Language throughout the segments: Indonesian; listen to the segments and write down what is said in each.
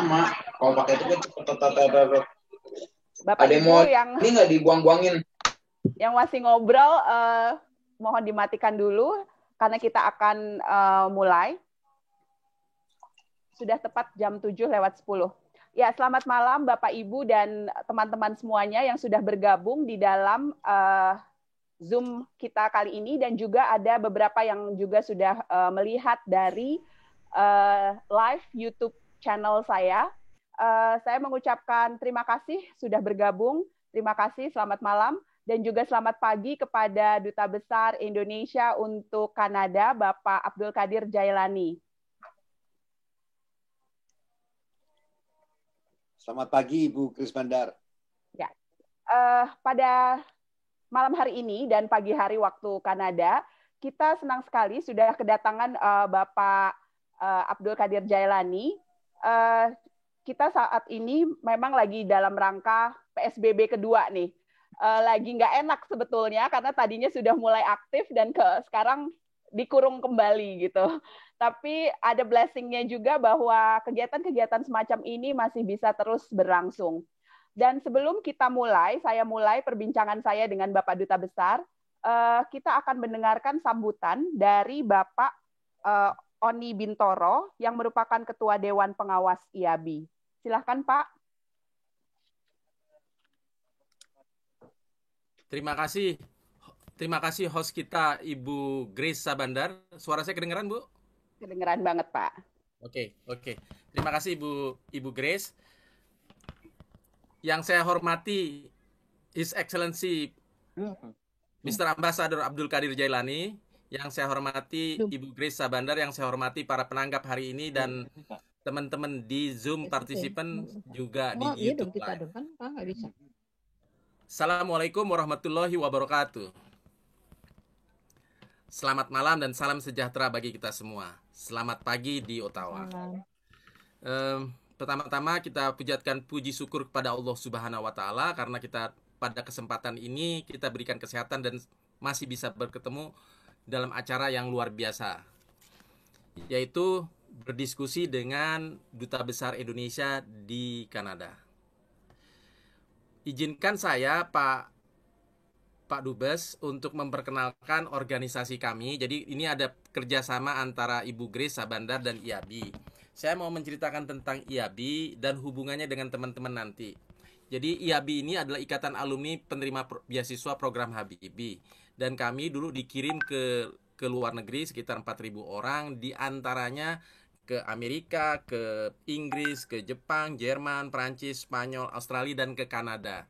lama. Kalau pakai itu kan cepet. Bapak Ada Ibu yang ini nggak dibuang-buangin? Yang masih ngobrol, mohon dimatikan dulu karena kita akan mulai. Sudah tepat jam 7:10. Ya, selamat malam Bapak Ibu dan teman-teman semuanya yang sudah bergabung di dalam Zoom kita kali ini, dan juga ada beberapa yang juga sudah melihat dari live YouTube channel saya. Saya mengucapkan terima kasih sudah bergabung. Terima kasih, selamat malam. Dan juga selamat pagi kepada Duta Besar Indonesia untuk Kanada, Bapak Abdul Qadir Jailani. Selamat pagi, Ibu Grace Bandar. Ya, pada malam hari ini dan pagi hari waktu Kanada, kita senang sekali sudah kedatangan Bapak Abdul Qadir Jailani. Kita saat ini memang lagi dalam rangka PSBB kedua nih. Lagi nggak enak sebetulnya karena tadinya sudah mulai aktif dan sekarang dikurung kembali gitu. Tapi ada blessing-nya juga bahwa kegiatan-kegiatan semacam ini masih bisa terus berlangsung. Dan sebelum kita mulai, saya mulai perbincangan saya dengan Bapak Duta Besar, kita akan mendengarkan sambutan dari Bapak Oni Bintoro yang merupakan Ketua Dewan Pengawas IABI. Silahkan Pak. Terima kasih host kita Ibu Grace Sabandar. Suara saya kedengeran, Bu? Kedengeran banget, Pak. Oke. Terima kasih Ibu Grace. Yang saya hormati His Excellency Mr. Ambassador Abdul Qadir Jailani, yang saya hormati Ibu Grace Sabandar, yang saya hormati para penanggap hari ini dan teman-teman di Zoom participant juga di YouTube Live. Assalamualaikum warahmatullahi wabarakatuh. Selamat malam dan salam sejahtera bagi kita semua. Selamat pagi di Ottawa. Pertama-tama kita pujikan puji syukur kepada Allah Subhanahu wa Ta'ala karena kita pada kesempatan ini kita berikan kesehatan dan masih bisa bertemu dalam acara yang luar biasa, yaitu berdiskusi dengan Duta Besar Indonesia di Kanada. Izinkan saya Pak Dubes untuk memperkenalkan organisasi kami. Jadi ini ada kerjasama antara Ibu Grace Sabandar dan IABI. Saya mau menceritakan tentang IABI dan hubungannya dengan teman-teman nanti. Jadi IABI ini adalah Ikatan Alumni Penerima Beasiswa Program Habibie. Dan kami dulu dikirim ke luar negeri sekitar 4.000 orang, di antaranya ke Amerika, ke Inggris, ke Jepang, Jerman, Prancis, Spanyol, Australia, dan ke Kanada.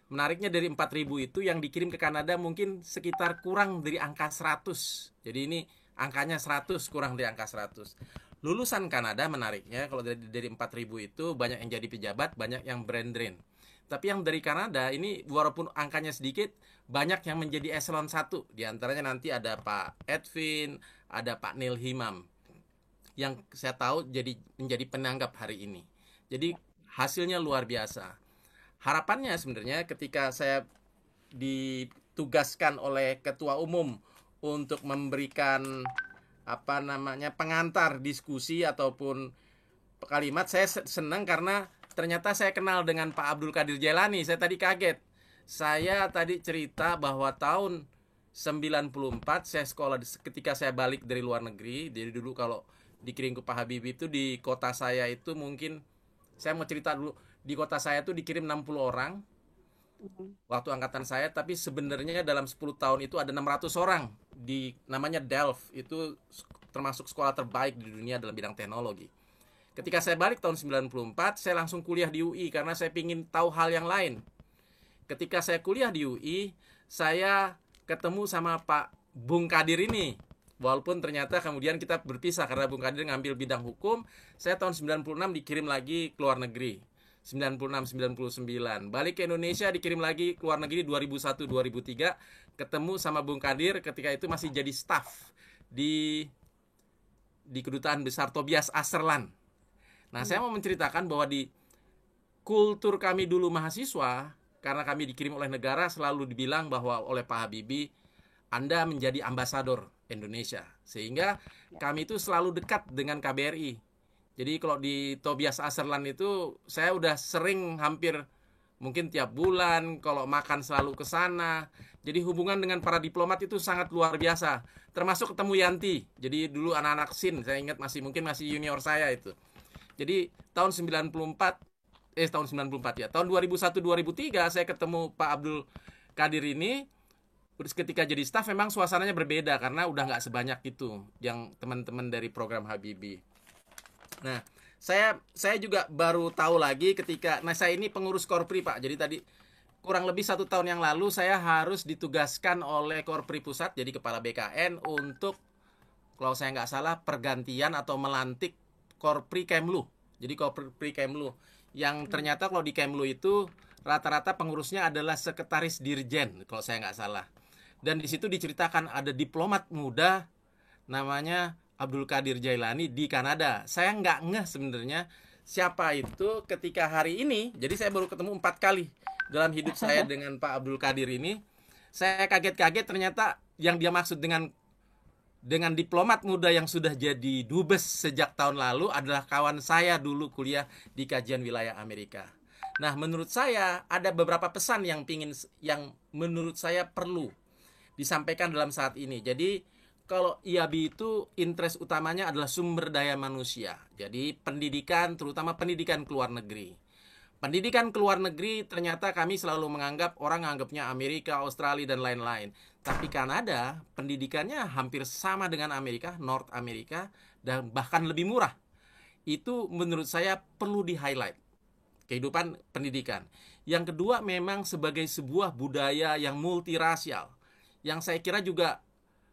Menariknya dari 4.000 itu yang dikirim ke Kanada mungkin sekitar kurang dari angka 100. Jadi ini angkanya 100 kurang dari angka 100. Lulusan Kanada menariknya kalau dari 4.000 itu banyak yang jadi pejabat, banyak yang brain drain. Tapi yang dari Kanada ini walaupun angkanya sedikit, banyak yang menjadi eselon 1. Di antaranya nanti ada Pak Edwin, ada Pak Neil Himam yang saya tahu menjadi penanggap hari ini. Jadi hasilnya luar biasa. Harapannya sebenarnya ketika saya ditugaskan oleh Ketua Umum untuk memberikan pengantar diskusi ataupun kalimat, saya senang karena ternyata saya kenal dengan Pak Abdul Qadir Jailani. Saya tadi kaget. Saya tadi cerita bahwa tahun 94 saya sekolah ketika saya balik dari luar negeri. Jadi dulu kalau dikirim ke Pak Habibie itu di kota saya itu mungkin, saya mau cerita dulu, di kota saya itu dikirim 60 orang waktu angkatan saya, tapi sebenarnya dalam 10 tahun itu ada 600 orang di namanya Delft, itu termasuk sekolah terbaik di dunia dalam bidang teknologi. Ketika saya balik tahun 94, saya langsung kuliah di UI karena saya ingin tahu hal yang lain. Ketika saya kuliah di UI, saya ketemu sama Pak Bung Qadir ini. Walaupun ternyata kemudian kita berpisah karena Bung Qadir ngambil bidang hukum, saya tahun 96 dikirim lagi ke luar negeri. 96-99 balik ke Indonesia, dikirim lagi ke luar negeri 2001-2003, ketemu sama Bung Qadir ketika itu masih jadi staf di Kedutaan Besar Tobias Aserland. Nah, saya mau menceritakan bahwa di kultur kami dulu mahasiswa, karena kami dikirim oleh negara, selalu dibilang bahwa oleh Pak Habibie, Anda menjadi ambasador Indonesia. Sehingga kami itu selalu dekat dengan KBRI. Jadi kalau di Tobias Aserland itu saya udah sering hampir mungkin tiap bulan kalau makan selalu ke sana. Jadi hubungan dengan para diplomat itu sangat luar biasa. Termasuk ketemu Yanti. Jadi dulu anak-anak SIN, saya ingat mungkin masih junior saya itu. Jadi tahun 94 ya. Tahun 2001-2003 saya ketemu Pak Abdul Qadir ini. Terus ketika jadi staf memang suasananya berbeda karena udah nggak sebanyak itu yang teman-teman dari program Habibie. Nah, saya juga baru tahu lagi ketika, saya ini pengurus Korpri Pak. Jadi tadi kurang lebih 1 tahun yang lalu saya harus ditugaskan oleh Korpri Pusat, jadi kepala BKN untuk, kalau saya nggak salah, pergantian atau melantik Korpri Kemlu. Jadi Korpri Kemlu yang ternyata kalau di Kemlu itu rata-rata pengurusnya adalah sekretaris dirjen kalau saya nggak salah. Dan di situ diceritakan ada diplomat muda namanya Abdul Qadir Jailani di Kanada. Saya nggak ngeh sebenarnya siapa itu ketika hari ini. Jadi saya baru ketemu 4 kali dalam hidup saya dengan Pak Abdul Qadir ini. Saya kaget-kaget ternyata yang dia maksud dengan diplomat muda yang sudah jadi dubes sejak tahun lalu adalah kawan saya dulu kuliah di kajian wilayah Amerika. Nah, menurut saya ada beberapa pesan yang menurut saya perlu disampaikan dalam saat ini. Jadi kalau IABI itu interest utamanya adalah sumber daya manusia. Jadi pendidikan, terutama pendidikan ke luar negeri. Pendidikan ke luar negeri ternyata kami selalu menganggap, orang menganggapnya Amerika, Australia, dan lain-lain. Tapi Kanada pendidikannya hampir sama dengan Amerika, North Amerika, dan bahkan lebih murah. Itu menurut saya perlu di-highlight. Kehidupan pendidikan. Yang kedua memang sebagai sebuah budaya yang multirasial. Yang saya kira juga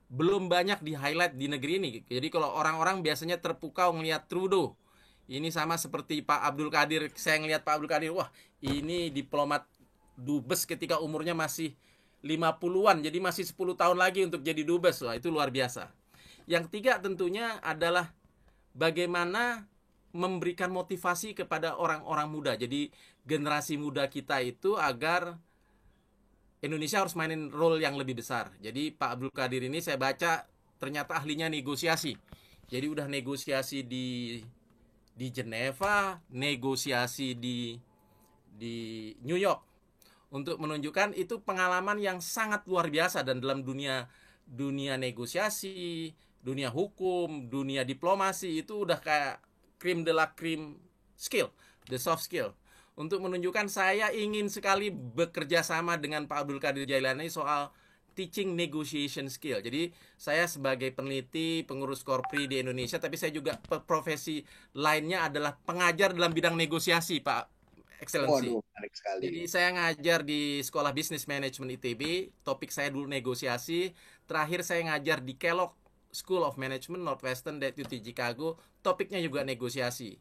belum banyak di-highlight di negeri ini. Jadi kalau orang-orang biasanya terpukau ngelihat Trudeau. Ini sama seperti Pak Abdul Qadir. Saya ngelihat Pak Abdul Qadir, wah ini diplomat dubes ketika umurnya masih 50-an. Jadi masih 10 tahun lagi untuk jadi dubes. Wah itu luar biasa. Yang ketiga tentunya adalah bagaimana memberikan motivasi kepada orang-orang muda. Jadi generasi muda kita itu agar Indonesia harus mainin role yang lebih besar. Jadi Pak Abdul Qadir ini saya baca ternyata ahlinya negosiasi. Jadi udah negosiasi di Geneva, negosiasi di New York. Untuk menunjukkan itu pengalaman yang sangat luar biasa dan dalam dunia negosiasi, dunia hukum, dunia diplomasi itu udah kayak cream de la cream skill, the soft skill. Untuk menunjukkan saya ingin sekali bekerja sama dengan Pak Abdul Qadir Jailani soal teaching negotiation skill. Jadi saya sebagai peneliti, pengurus Korpri di Indonesia, tapi saya juga profesi lainnya adalah pengajar dalam bidang negosiasi, Pak Excellency. Waduh, menarik sekali. Jadi saya ngajar di Sekolah Business Management ITB, topik saya dulu negosiasi. Terakhir saya ngajar di Kellogg School of Management Northwestern Deputy Chicago, topiknya juga negosiasi.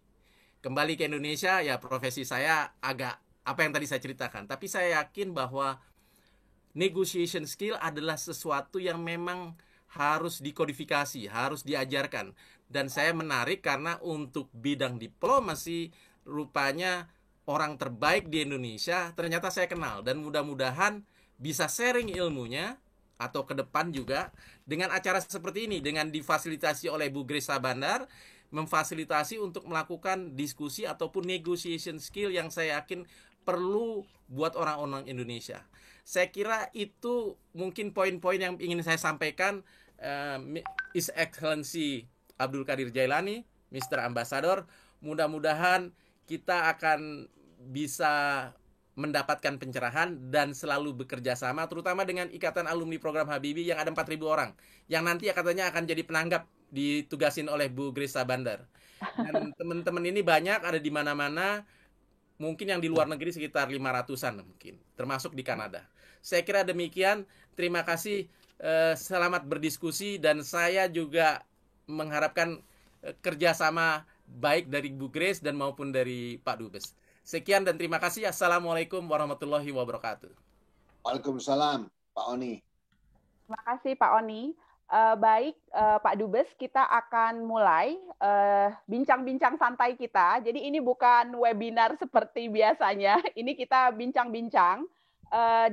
Kembali ke Indonesia, ya profesi saya agak apa yang tadi saya ceritakan. Tapi saya yakin bahwa negotiation skill adalah sesuatu yang memang harus dikodifikasi, harus diajarkan. Dan saya menarik karena untuk bidang diplomasi, rupanya orang terbaik di Indonesia ternyata saya kenal. Dan mudah-mudahan bisa sharing ilmunya, atau ke depan juga, dengan acara seperti ini, dengan difasilitasi oleh Bu Grace Sabandar, memfasilitasi untuk melakukan diskusi ataupun negotiation skill yang saya yakin perlu buat orang-orang Indonesia. Saya kira itu mungkin poin-poin yang ingin saya sampaikan. His Excellency Abdul Qadir Jailani, Mr. Ambassador, mudah-mudahan kita akan bisa mendapatkan pencerahan dan selalu bekerja sama, terutama dengan Ikatan Alumni Program Habibie yang ada 4.000 orang, yang nanti katanya akan jadi penanggap ditugasin oleh Bu Grace Sabandar. Dan teman-teman ini banyak, ada di mana-mana, mungkin yang di luar negeri sekitar 500-an mungkin, termasuk di Kanada. Saya kira demikian, terima kasih, selamat berdiskusi, dan saya juga mengharapkan kerjasama baik dari Bu Grace dan maupun dari Pak Dubes. Sekian dan terima kasih. Assalamualaikum warahmatullahi wabarakatuh. Waalaikumsalam, Pak Oni. Terima kasih Pak Oni. Baik Pak Dubes, kita akan mulai bincang-bincang santai kita. Jadi ini bukan webinar seperti biasanya. Ini kita bincang-bincang.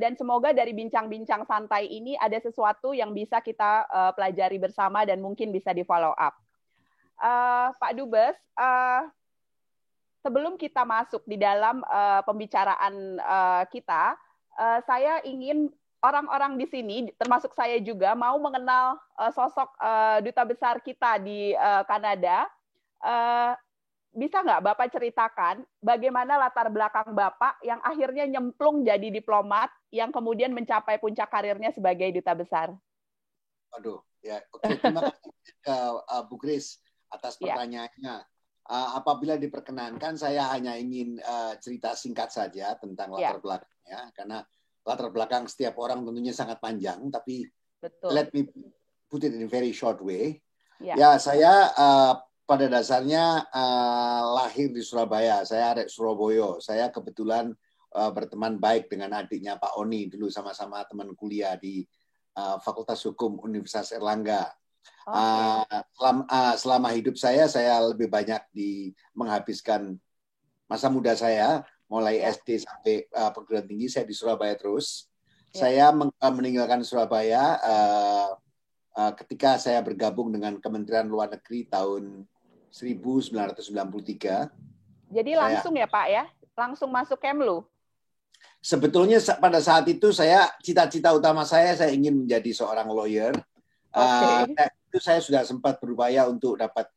Dan semoga dari bincang-bincang santai ini ada sesuatu yang bisa kita pelajari bersama dan mungkin bisa di follow up. Pak Dubes, sebelum kita masuk di dalam pembicaraan kita, saya ingin orang-orang di sini, termasuk saya juga, mau mengenal sosok duta besar kita di Kanada. Bisa nggak Bapak ceritakan bagaimana latar belakang Bapak yang akhirnya nyemplung jadi diplomat yang kemudian mencapai puncak karirnya sebagai duta besar? Waduh, ya, oke. Terima kasih ke Bu Grace atas pertanyaannya. Apabila diperkenankan, saya hanya ingin cerita singkat saja tentang latar belakangnya, karena latar belakang setiap orang tentunya sangat panjang, tapi let me put it in a very short way. Ya, saya pada dasarnya lahir di Surabaya. Saya arek Surabaya. Saya kebetulan berteman baik dengan adiknya Pak Oni, dulu sama-sama teman kuliah di Fakultas Hukum Universitas Erlangga. Selama hidup saya lebih banyak menghabiskan masa muda saya, mulai SD sampai perguruan tinggi, saya di Surabaya terus. Saya meninggalkan Surabaya ketika saya bergabung dengan Kementerian Luar Negeri tahun 1993. Jadi langsung ya Pak ya? Langsung masuk Kemlu? Sebetulnya pada saat itu cita-cita utama saya ingin menjadi seorang lawyer. Itu saya sudah sempat berupaya untuk dapat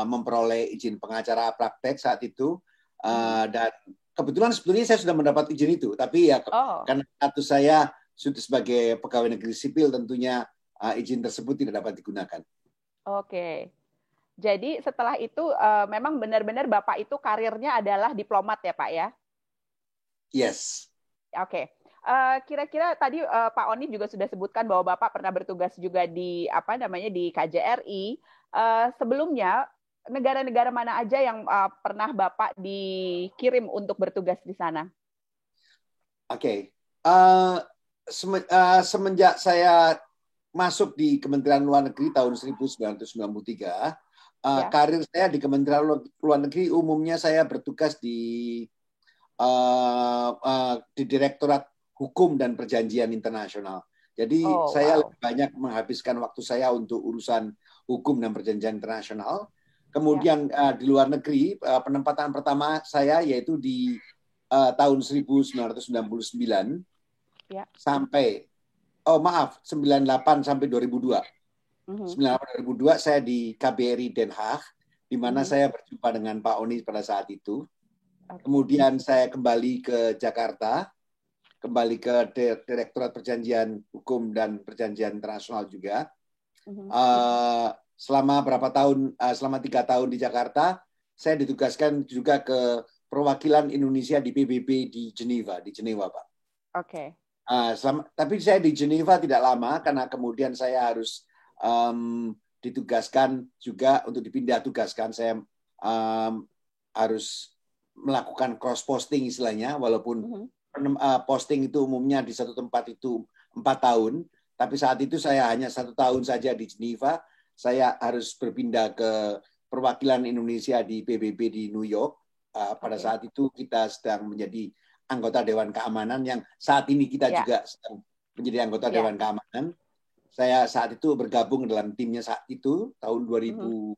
memperoleh izin pengacara praktek saat itu. Dan kebetulan sebetulnya saya sudah mendapat izin itu. Tapi ya karena status saya sudah sebagai pegawai negeri sipil, tentunya izin tersebut tidak dapat digunakan. Oke. Jadi setelah itu memang benar-benar Bapak itu karirnya adalah diplomat ya Pak ya? Yes. Oke. Kira-kira tadi Pak Oni juga sudah sebutkan bahwa Bapak pernah bertugas juga di di KJRI. Sebelumnya negara-negara mana aja yang pernah Bapak dikirim untuk bertugas di sana? Oke. Semenjak saya masuk di Kementerian Luar Negeri tahun 1993, karir saya di Kementerian Luar Negeri umumnya saya bertugas di Direktorat Hukum dan Perjanjian Internasional. Jadi saya lebih banyak menghabiskan waktu saya untuk urusan hukum dan perjanjian internasional. Kemudian di luar negeri, penempatan pertama saya yaitu di tahun 1999 sampai 98 sampai 2002. 1998-2002 saya di KBRI Den Haag, di mana saya berjumpa dengan Pak Oni pada saat itu. Kemudian saya kembali ke Jakarta, kembali ke Direktorat Perjanjian Hukum dan Perjanjian Internasional juga. Selama 3 tahun di Jakarta, saya ditugaskan juga ke perwakilan Indonesia di PBB di Geneva, Pak. Oke. Tapi saya di Geneva tidak lama karena kemudian saya harus ditugaskan juga untuk dipindah tugaskan. Saya harus melakukan cross posting istilahnya, walaupun posting itu umumnya di satu tempat itu 4 tahun, tapi saat itu saya hanya 1 tahun saja di Geneva. Saya harus berpindah ke perwakilan Indonesia di PBB di New York. Pada saat itu kita sedang menjadi anggota Dewan Keamanan, yang saat ini kita juga sedang menjadi anggota Dewan Keamanan. Saya saat itu bergabung dalam timnya saat itu tahun 2007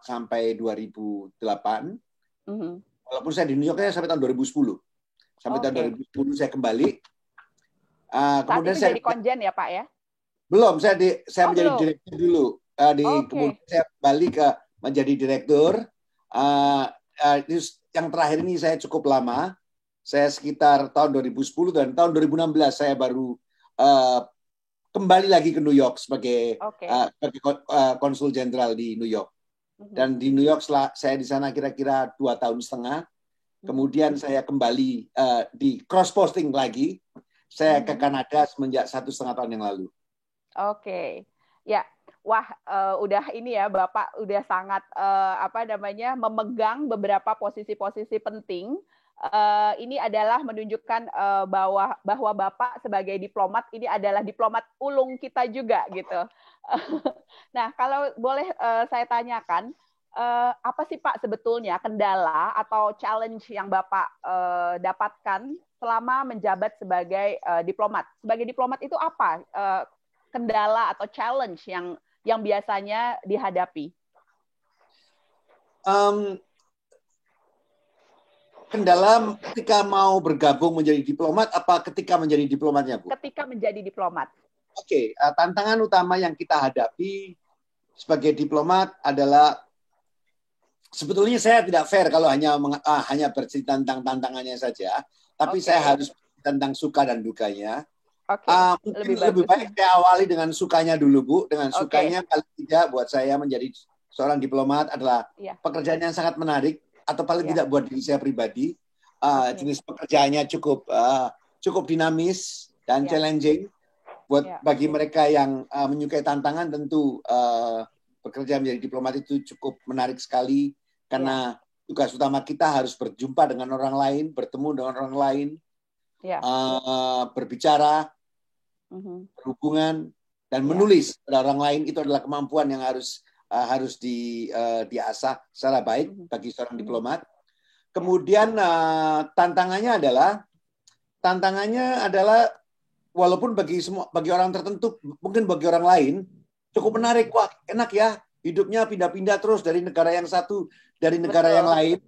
sampai 2008. Walaupun saya di New York sampai tahun 2010. Sampai tahun 2010 saya kembali. Kemudian saya jadi konjen ya Pak ya? Belum, saya menjadi direktur dulu. Kemudian saya kembali menjadi direktur. Yang terakhir ini saya cukup lama. Saya sekitar tahun 2010 dan tahun 2016 saya baru kembali lagi ke New York sebagai konsul jenderal di New York. Dan di New York saya di sana kira-kira 2,5 tahun. Kemudian saya kembali di cross posting lagi. Saya ke Kanada semenjak 1,5 tahun yang lalu. Oke, ya, wah, udah ini ya, Bapak udah sangat memegang beberapa posisi-posisi penting. Ini adalah menunjukkan bahwa Bapak sebagai diplomat ini adalah diplomat ulung kita juga gitu. Nah, kalau boleh saya tanyakan, apa sih Pak sebetulnya kendala atau challenge yang Bapak dapatkan selama menjabat sebagai diplomat? Sebagai diplomat itu apa kendala atau challenge yang yang biasanya dihadapi? Kendala ketika mau bergabung menjadi diplomat, apa ketika menjadi diplomatnya, Bu? Ketika menjadi diplomat. Oke, tantangan utama yang kita hadapi sebagai diplomat adalah sebetulnya saya tidak fair kalau hanya bercerita tentang tantangannya saja, tapi saya harus tentang suka dan dukanya. Mungkin lebih baik saya awali dengan sukanya dulu, Bu. Dengan sukanya paling tidak buat saya menjadi seorang diplomat adalah pekerjaan yang sangat menarik, atau paling tidak buat diri saya pribadi. Jenis pekerjaannya cukup dinamis dan challenging. Bagi mereka yang menyukai tantangan, tentu bekerja menjadi diplomat itu cukup menarik sekali, karena tugas utama kita harus berjumpa dengan orang lain, bertemu dengan orang lain, berbicara, berhubungan, dan menulis pada orang lain. Itu adalah kemampuan yang harus diasah secara baik bagi seorang diplomat. Kemudian tantangannya adalah walaupun bagi orang tertentu, mungkin bagi orang lain cukup menarik. Wah, enak ya, hidupnya pindah-pindah terus dari negara yang satu dari negara yang lain.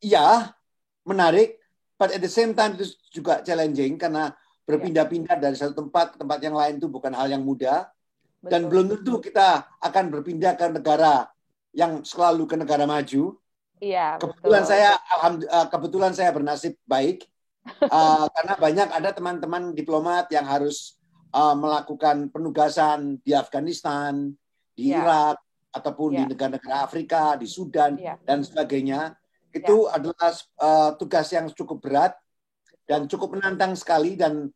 Iya, menarik, but at the same time itu juga challenging, karena berpindah-pindah dari satu tempat ke tempat yang lain itu bukan hal yang mudah. Dan belum tentu kita akan berpindah ke negara yang selalu ke negara maju. Iya, kebetulan saya bernasib baik, karena banyak ada teman-teman diplomat yang harus melakukan penugasan di Afghanistan, di Irak, ataupun di negara-negara Afrika, di Sudan, dan sebagainya. Itu adalah tugas yang cukup berat dan cukup menantang sekali, dan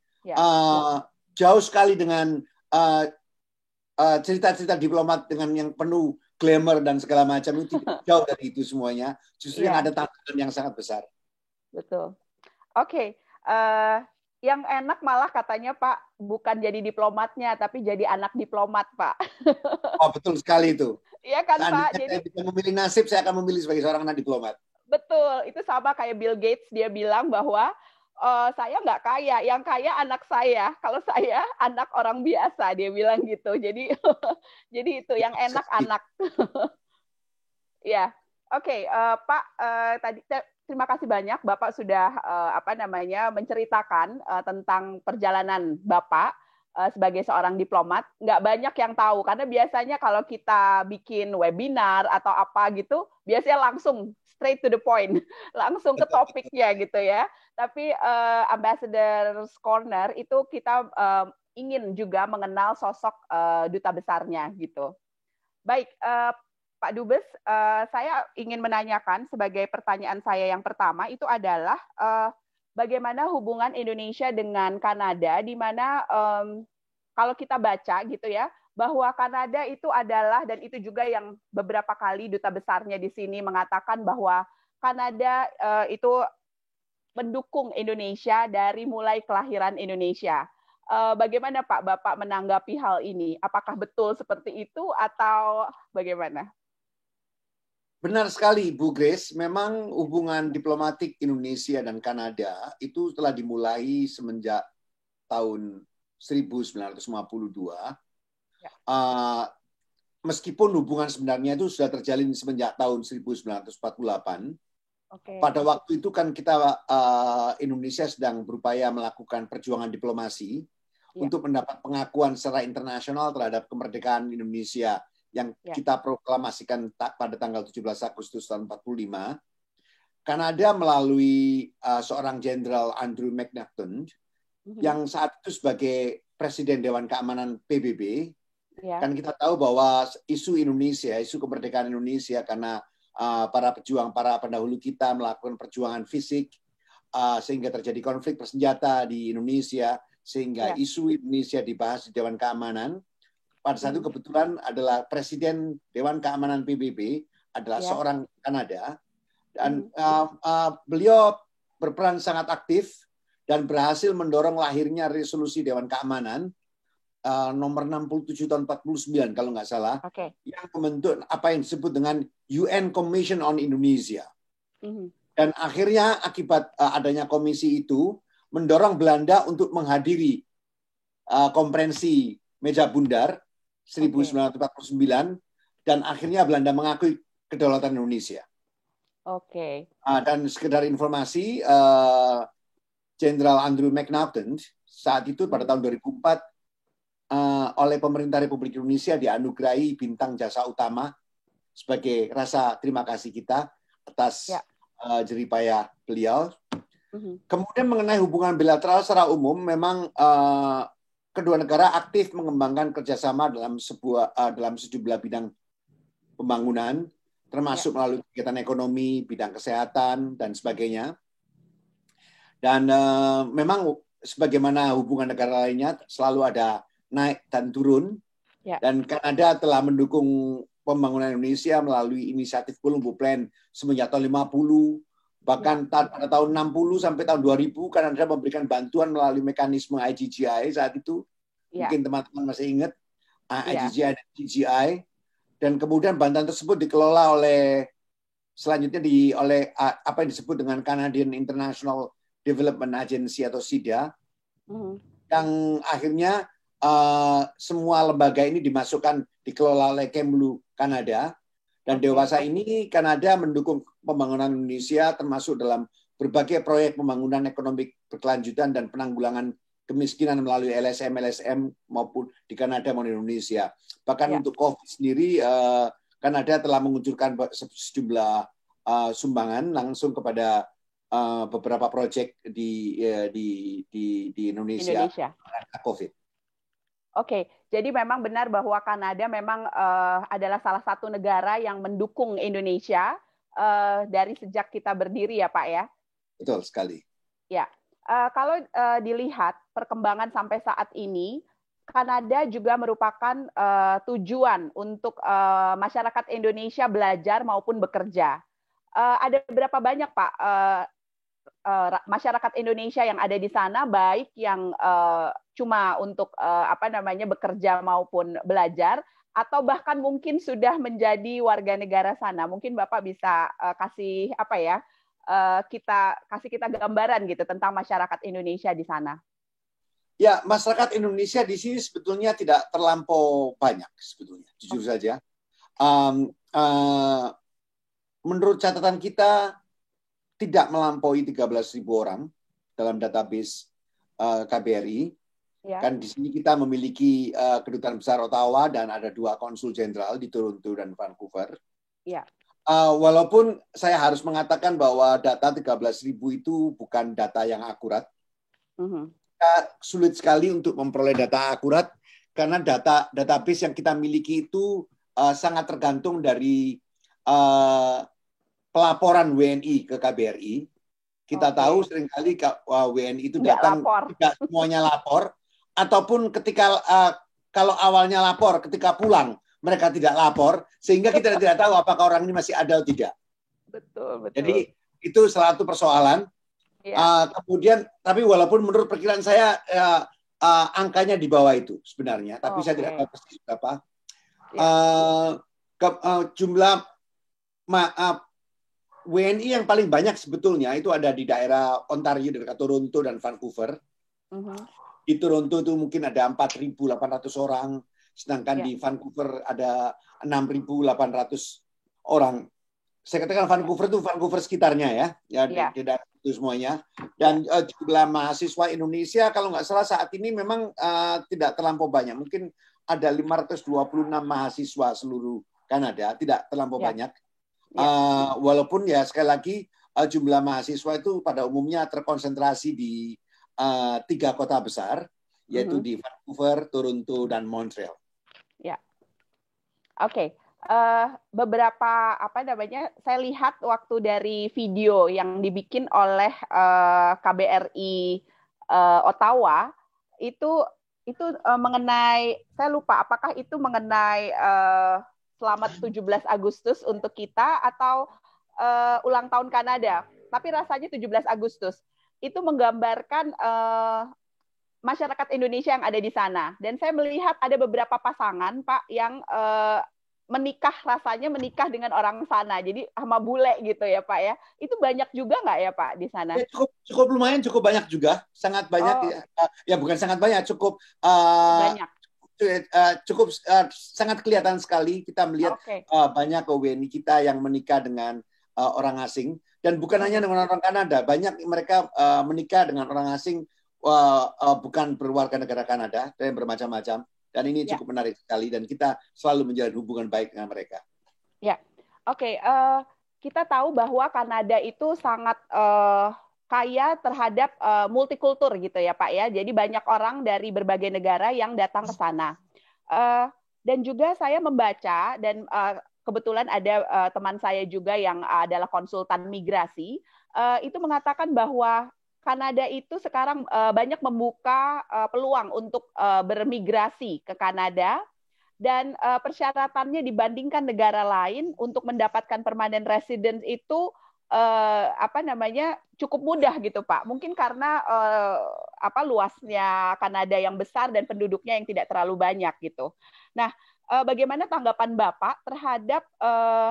jauh sekali dengan cerita-cerita diplomat dengan yang penuh glamour dan segala macam. Itu jauh dari itu semuanya. Justru yang ada tantangan yang sangat besar. Betul. Oke. Yang enak malah katanya Pak, bukan jadi diplomatnya, tapi jadi anak diplomat, Pak. Oh, betul sekali itu. Iya kan, Pak? Jadi saya bisa memilih nasib, saya akan memilih sebagai seorang anak diplomat. Betul. Itu sama kayak Bill Gates, dia bilang bahwa saya nggak kaya, yang kaya anak saya. Kalau saya anak orang biasa, dia bilang gitu. Jadi jadi itu yang enak anak. Ya, oke, Pak. Tadi terima kasih banyak, Bapak sudah menceritakan tentang perjalanan Bapak sebagai seorang diplomat. Nggak banyak yang tahu, karena biasanya kalau kita bikin webinar atau apa gitu, biasanya langsung straight to the point, langsung ke topiknya gitu ya. Tapi Ambassador's Corner itu kita ingin juga mengenal sosok duta besarnya gitu. Baik, Pak Dubes, saya ingin menanyakan sebagai pertanyaan saya yang pertama itu adalah bagaimana hubungan Indonesia dengan Kanada, di mana kalau kita baca gitu ya, bahwa Kanada itu adalah, dan itu juga yang beberapa kali duta besarnya di sini mengatakan bahwa Kanada itu mendukung Indonesia dari mulai kelahiran Indonesia. Bagaimana Pak, Bapak menanggapi hal ini? Apakah betul seperti itu atau bagaimana? Benar sekali, Bu Grace. Memang hubungan diplomatik Indonesia dan Kanada itu telah dimulai semenjak tahun 1952. Meskipun hubungan sebenarnya itu sudah terjalin semenjak tahun 1948. Pada waktu itu kan kita Indonesia sedang berupaya melakukan perjuangan diplomasi untuk mendapat pengakuan secara internasional terhadap kemerdekaan Indonesia yang kita proklamasikan pada tanggal 17 Agustus tahun 1945. Kanada melalui seorang jenderal Andrew McNaughton yang saat itu sebagai Presiden Dewan Keamanan PBB. Kan kita tahu bahwa isu Indonesia, isu kemerdekaan Indonesia, karena para pejuang, para pendahulu kita melakukan perjuangan fisik sehingga terjadi konflik bersenjata di Indonesia, sehingga isu Indonesia dibahas di Dewan Keamanan. Pada saat itu kebetulan adalah Presiden Dewan Keamanan PBB adalah seorang Kanada, dan beliau berperan sangat aktif dan berhasil mendorong lahirnya resolusi Dewan Keamanan nomor 67 tahun 49 kalau nggak salah, yang membentuk apa yang disebut dengan UN Commission on Indonesia. Dan akhirnya akibat adanya komisi itu mendorong Belanda untuk menghadiri konferensi meja bundar 1949 dan akhirnya Belanda mengakui kedaulatan Indonesia. Oke. Dan sekedar informasi, Jenderal Andrew McNaughton saat itu pada tahun 2004 oleh pemerintah Republik Indonesia dianugerahi bintang jasa utama sebagai rasa terima kasih kita atas jeripaya beliau. Kemudian mengenai hubungan bilateral secara umum, memang kedua negara aktif mengembangkan kerjasama dalam sejumlah bidang pembangunan, termasuk melalui kegiatan ekonomi, bidang kesehatan, dan sebagainya. Dan memang sebagaimana hubungan negara lainnya selalu ada naik dan turun. Dan Kanada telah mendukung pembangunan Indonesia melalui inisiatif Colombo Plan semenjak tahun 50, bahkan pada tahun 60 sampai tahun 2000 Kanada memberikan bantuan melalui mekanisme IGGI saat itu. Mungkin teman-teman masih ingat IGGI dan GGI. Dan kemudian bantuan tersebut dikelola oleh oleh apa yang disebut dengan Canadian International Development Agency atau SIDA, yang akhirnya semua lembaga ini dikelola oleh Kemlu Kanada, dan dewasa ini Kanada mendukung pembangunan Indonesia termasuk dalam berbagai proyek pembangunan ekonomi berkelanjutan dan penanggulangan kemiskinan melalui LSM maupun di Kanada maupun Indonesia. Bahkan untuk COVID sendiri, Kanada telah mengucurkan sejumlah sumbangan langsung kepada beberapa proyek di Indonesia. COVID. Oke, jadi memang benar bahwa Kanada memang adalah salah satu negara yang mendukung Indonesia dari sejak kita berdiri ya Pak ya? Betul sekali. Ya. Kalau dilihat perkembangan sampai saat ini, Kanada juga merupakan tujuan untuk masyarakat Indonesia belajar maupun bekerja. Ada berapa banyak Pak masyarakat Indonesia yang ada di sana, baik yang cuma untuk bekerja maupun belajar, atau bahkan mungkin sudah menjadi warga negara sana? Mungkin Bapak bisa kasih kita gambaran gitu tentang masyarakat Indonesia di sana. Ya, masyarakat Indonesia di sini sebetulnya tidak terlampau banyak sebetulnya, jujur saja. Menurut catatan kita tidak melampaui 13.000 orang dalam database KBRI. Kan di sini kita memiliki kedutaan besar Ottawa dan ada 2 konsul jenderal di Toronto dan Vancouver. Walaupun saya harus mengatakan bahwa data 13.000 itu bukan data yang akurat. Kita sulit sekali untuk memperoleh data akurat karena database yang kita miliki itu sangat tergantung dari pelaporan WNI ke KBRI. Kita tahu seringkali WNI itu datang tidak semuanya lapor, ataupun ketika kalau awalnya lapor, ketika pulang mereka tidak lapor, sehingga kita tidak tahu apakah orang ini masih ada atau tidak. Betul. Jadi itu salah satu persoalan. Kemudian, tapi walaupun menurut perkiraan saya angkanya di bawah itu sebenarnya, tapi saya tidak tahu persis berapa. Jumlah WNI yang paling banyak sebetulnya itu ada di daerah Ontario, dekat Toronto dan Vancouver. Di Toronto itu mungkin ada 4.800 orang. Sedangkan di Vancouver ada 6.800 orang. Saya katakan Vancouver itu Vancouver sekitarnya tidak itu semuanya. Dan jumlah mahasiswa Indonesia kalau nggak salah saat ini memang tidak terlampau banyak. Mungkin ada 526 mahasiswa seluruh Kanada, tidak terlampau banyak. Walaupun ya sekali lagi jumlah mahasiswa itu pada umumnya terkonsentrasi di 3 kota besar, yaitu di Vancouver, Toronto, dan Montreal. Oke. Beberapa saya lihat waktu dari video yang dibikin oleh KBRI Ottawa itu mengenai, saya lupa apakah itu mengenai selamat 17 Agustus untuk kita atau ulang tahun Kanada, tapi rasanya 17 Agustus itu menggambarkan masyarakat Indonesia yang ada di sana. Dan saya melihat ada beberapa pasangan, Pak, yang rasanya menikah dengan orang sana. Jadi sama bule gitu ya, Pak ya. Itu banyak juga nggak ya, Pak, di sana? Ya, cukup lumayan, cukup banyak juga. Sangat banyak. Ya bukan sangat banyak, cukup banyak. cukup sangat kelihatan sekali kita melihat banyak WNI kita yang menikah dengan orang asing, dan bukan hanya dengan orang Kanada, banyak mereka menikah dengan orang asing bukan berwarga negara Kanada dan bermacam-macam, dan ini cukup menarik sekali dan kita selalu menjalin hubungan baik dengan mereka. Ya, kita tahu bahwa Kanada itu sangat kaya terhadap multikultur gitu ya Pak ya. Jadi banyak orang dari berbagai negara yang datang ke sana. Dan juga saya membaca dan kebetulan ada teman saya juga yang adalah konsultan migrasi, itu mengatakan bahwa Kanada itu sekarang banyak membuka peluang untuk bermigrasi ke Kanada, dan persyaratannya dibandingkan negara lain untuk mendapatkan permanent residence itu cukup mudah gitu Pak. Mungkin karena luasnya Kanada yang besar dan penduduknya yang tidak terlalu banyak gitu. Nah, bagaimana tanggapan Bapak terhadap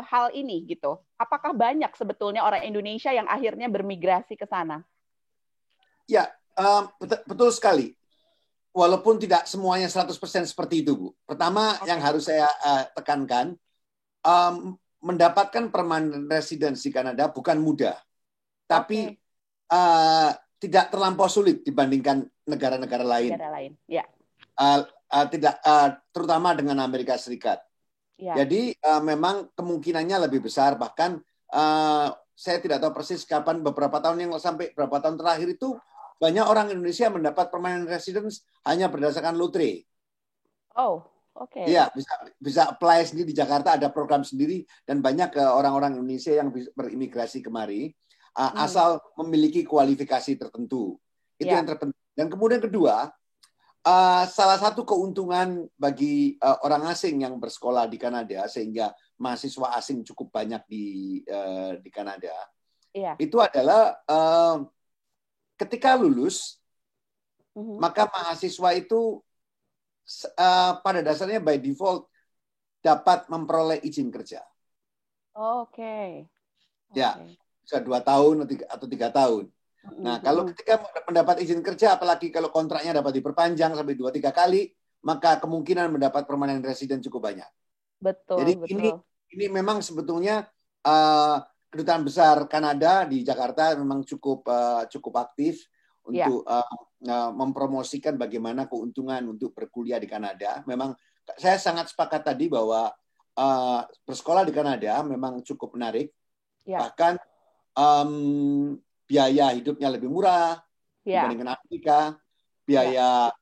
hal ini gitu? Apakah banyak sebetulnya orang Indonesia yang akhirnya bermigrasi ke sana? Ya, betul sekali. Walaupun tidak semuanya 100% seperti itu, Bu. Pertama yang harus saya tekankan, mendapatkan permanent residence di Kanada bukan mudah, tapi tidak terlampau sulit dibandingkan negara-negara lain. Ya. Tidak, terutama dengan Amerika Serikat. Ya. Jadi memang kemungkinannya lebih besar. Bahkan saya tidak tahu persis kapan, beberapa tahun yang sampai beberapa tahun terakhir itu banyak orang Indonesia mendapat permanent residence hanya berdasarkan lotre. Iya, bisa apply sendiri di Jakarta, ada program sendiri, dan banyak orang-orang Indonesia yang berimigrasi kemari asal memiliki kualifikasi tertentu. Itu yang terpenting. Dan kemudian kedua, salah satu keuntungan bagi orang asing yang bersekolah di Kanada, sehingga mahasiswa asing cukup banyak di Kanada, itu adalah ketika lulus, maka mahasiswa itu pada dasarnya by default dapat memperoleh izin kerja. Ya, bisa 2 tahun atau 3 tahun. Nah, kalau ketika mendapat izin kerja, apalagi kalau kontraknya dapat diperpanjang sampai 2-3 kali, maka kemungkinan mendapat permanent resident cukup banyak. Betul. Jadi ini memang sebetulnya Kedutaan Besar Kanada di Jakarta memang cukup aktif untuk mempromosikan bagaimana keuntungan untuk berkuliah di Kanada. Memang saya sangat sepakat tadi bahwa bersekolah di Kanada memang cukup menarik. Bahkan biaya hidupnya lebih murah dibandingkan Amerika. Biaya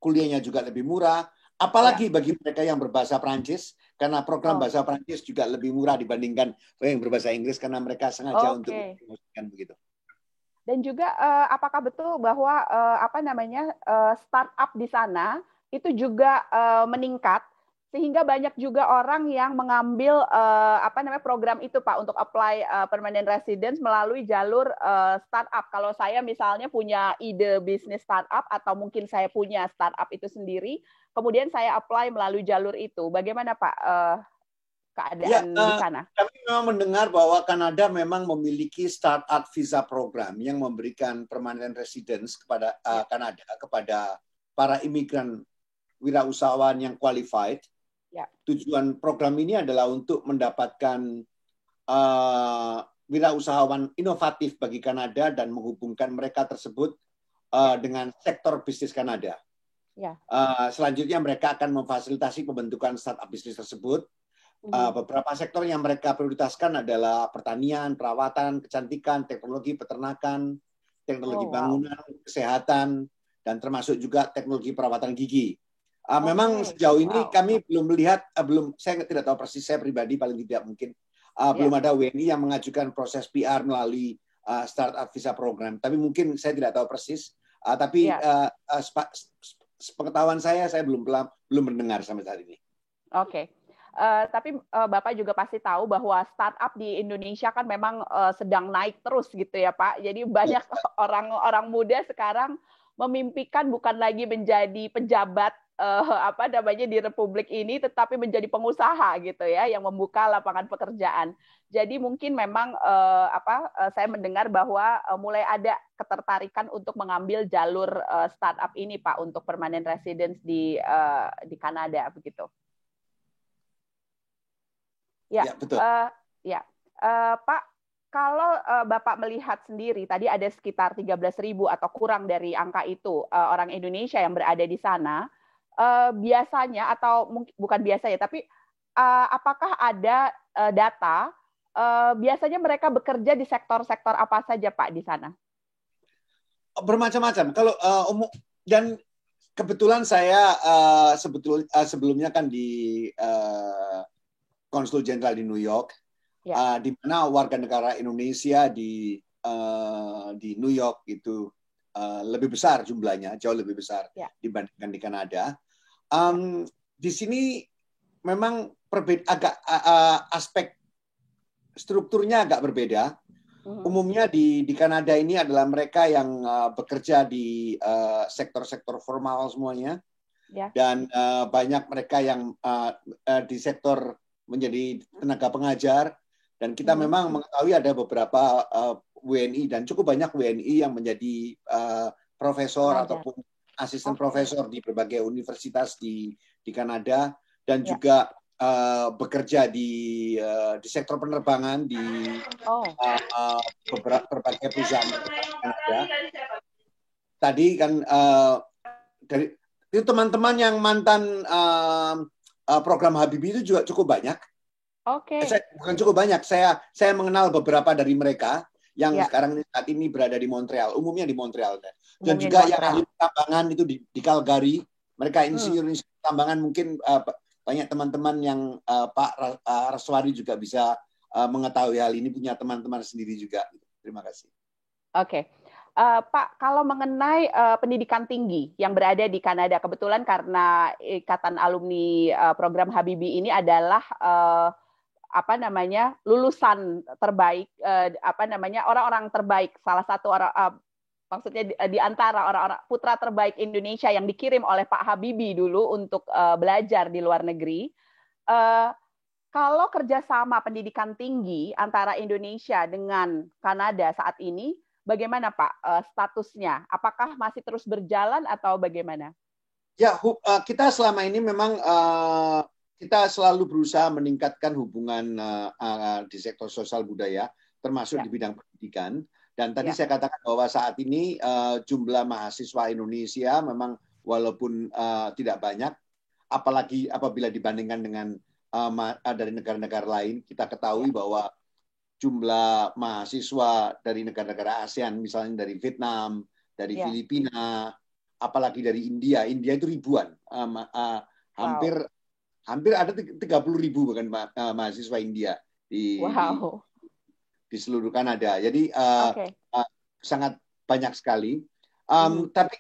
kuliahnya juga lebih murah. Apalagi bagi mereka yang berbahasa Prancis, karena program bahasa Prancis juga lebih murah dibandingkan yang berbahasa Inggris, karena mereka sengaja untuk mempromosikan begitu. Dan juga apakah betul bahwa startup di sana itu juga meningkat, sehingga banyak juga orang yang mengambil program itu Pak untuk apply permanent residence melalui jalur startup. Kalau saya misalnya punya ide bisnis startup atau mungkin saya punya startup itu sendiri, kemudian saya apply melalui jalur itu. Bagaimana Pak keadaan di sana? Kami memang mendengar bahwa Kanada memang memiliki startup visa program yang memberikan permanent residence kepada Kanada kepada para imigran wirausahawan yang qualified. Tujuan program ini adalah untuk mendapatkan wirausahawan inovatif bagi Kanada dan menghubungkan mereka tersebut dengan sektor bisnis Kanada. Selanjutnya mereka akan memfasilitasi pembentukan startup bisnis tersebut. Beberapa sektor yang mereka prioritaskan adalah pertanian, perawatan, kecantikan, teknologi peternakan, teknologi bangunan, kesehatan, dan termasuk juga teknologi perawatan gigi. Memang sejauh ini kami belum melihat, saya tidak tahu persis, saya pribadi paling tidak mungkin belum ada WNI yang mengajukan proses PR melalui startup visa program. Tapi mungkin saya tidak tahu persis. Tapi pengetahuan saya belum mendengar sampai saat ini. Tapi Bapak juga pasti tahu bahwa startup di Indonesia kan memang sedang naik terus gitu ya Pak. Jadi banyak orang muda sekarang memimpikan bukan lagi menjadi pejabat di Republik ini, tetapi menjadi pengusaha gitu ya, yang membuka lapangan pekerjaan. Jadi mungkin memang saya mendengar bahwa mulai ada ketertarikan untuk mengambil jalur startup ini, Pak, untuk permanent residence di Kanada begitu. Ya, betul. Pak, kalau Bapak melihat sendiri, tadi ada sekitar 13.000 atau kurang dari angka itu orang Indonesia yang berada di sana. Biasanya atau bukan biasa ya, tapi apakah ada data biasanya mereka bekerja di sektor-sektor apa saja, Pak, di sana? Bermacam-macam. Kalau dan kebetulan saya sebelumnya kan di Konsul Jenderal di New York, di mana warga negara Indonesia di New York itu lebih besar jumlahnya, jauh lebih besar dibandingkan di Kanada. Di sini memang agak aspek strukturnya agak berbeda. Umumnya di Kanada ini adalah mereka yang bekerja di sektor-sektor formal semuanya, dan banyak mereka yang di sektor menjadi tenaga pengajar, dan kita memang mengetahui ada beberapa WNI dan cukup banyak WNI yang menjadi profesor ataupun asisten profesor di berbagai universitas di Kanada, dan juga bekerja di sektor penerbangan di berbagai perusahaan di Kanada. Tadi kan dari itu teman-teman yang mantan program Habibie itu juga cukup banyak. Bukan cukup banyak. Saya mengenal beberapa dari mereka yang sekarang saat ini berada di Montreal, umumnya di Montreal, dan juga yang ahli tambangan itu di Calgary. Mereka insinyur tambangan, mungkin banyak teman-teman yang Pak Raswari juga bisa mengetahui hal ini, punya teman-teman sendiri juga. Terima kasih. Oke. Pak, kalau mengenai pendidikan tinggi yang berada di Kanada, kebetulan karena Ikatan Alumni Program Habibie ini adalah lulusan terbaik, orang-orang terbaik, salah satu orang, maksudnya di antara orang-orang putra terbaik Indonesia yang dikirim oleh Pak Habibie dulu untuk belajar di luar negeri. Kalau kerjasama pendidikan tinggi antara Indonesia dengan Kanada saat ini, bagaimana Pak statusnya? Apakah masih terus berjalan atau bagaimana? Ya, kita selama ini memang kita selalu berusaha meningkatkan hubungan di sektor sosial budaya, termasuk di bidang pendidikan. Dan tadi saya katakan bahwa saat ini jumlah mahasiswa Indonesia memang walaupun tidak banyak, apalagi apabila dibandingkan dengan dari negara-negara lain, kita ketahui bahwa jumlah mahasiswa dari negara-negara ASEAN, misalnya dari Vietnam, dari Filipina, apalagi dari India itu ribuan, hampir ada 30.000 bahkan mahasiswa India di seluruh Kanada. Jadi sangat banyak sekali. Tapi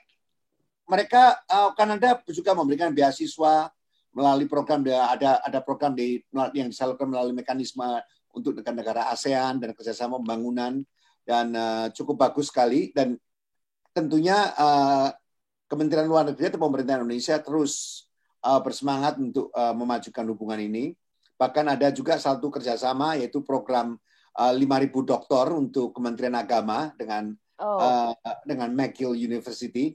mereka Kanada juga memberikan beasiswa melalui program, ada program yang disalurkan melalui mekanisme untuk negara-negara ASEAN dan kerjasama pembangunan, dan cukup bagus sekali. Dan tentunya Kementerian Luar Negeri atau pemerintah Indonesia terus bersemangat untuk memajukan hubungan ini. Bahkan ada juga satu kerjasama, yaitu program 5.000 doktor untuk Kementerian Agama dengan McGill University.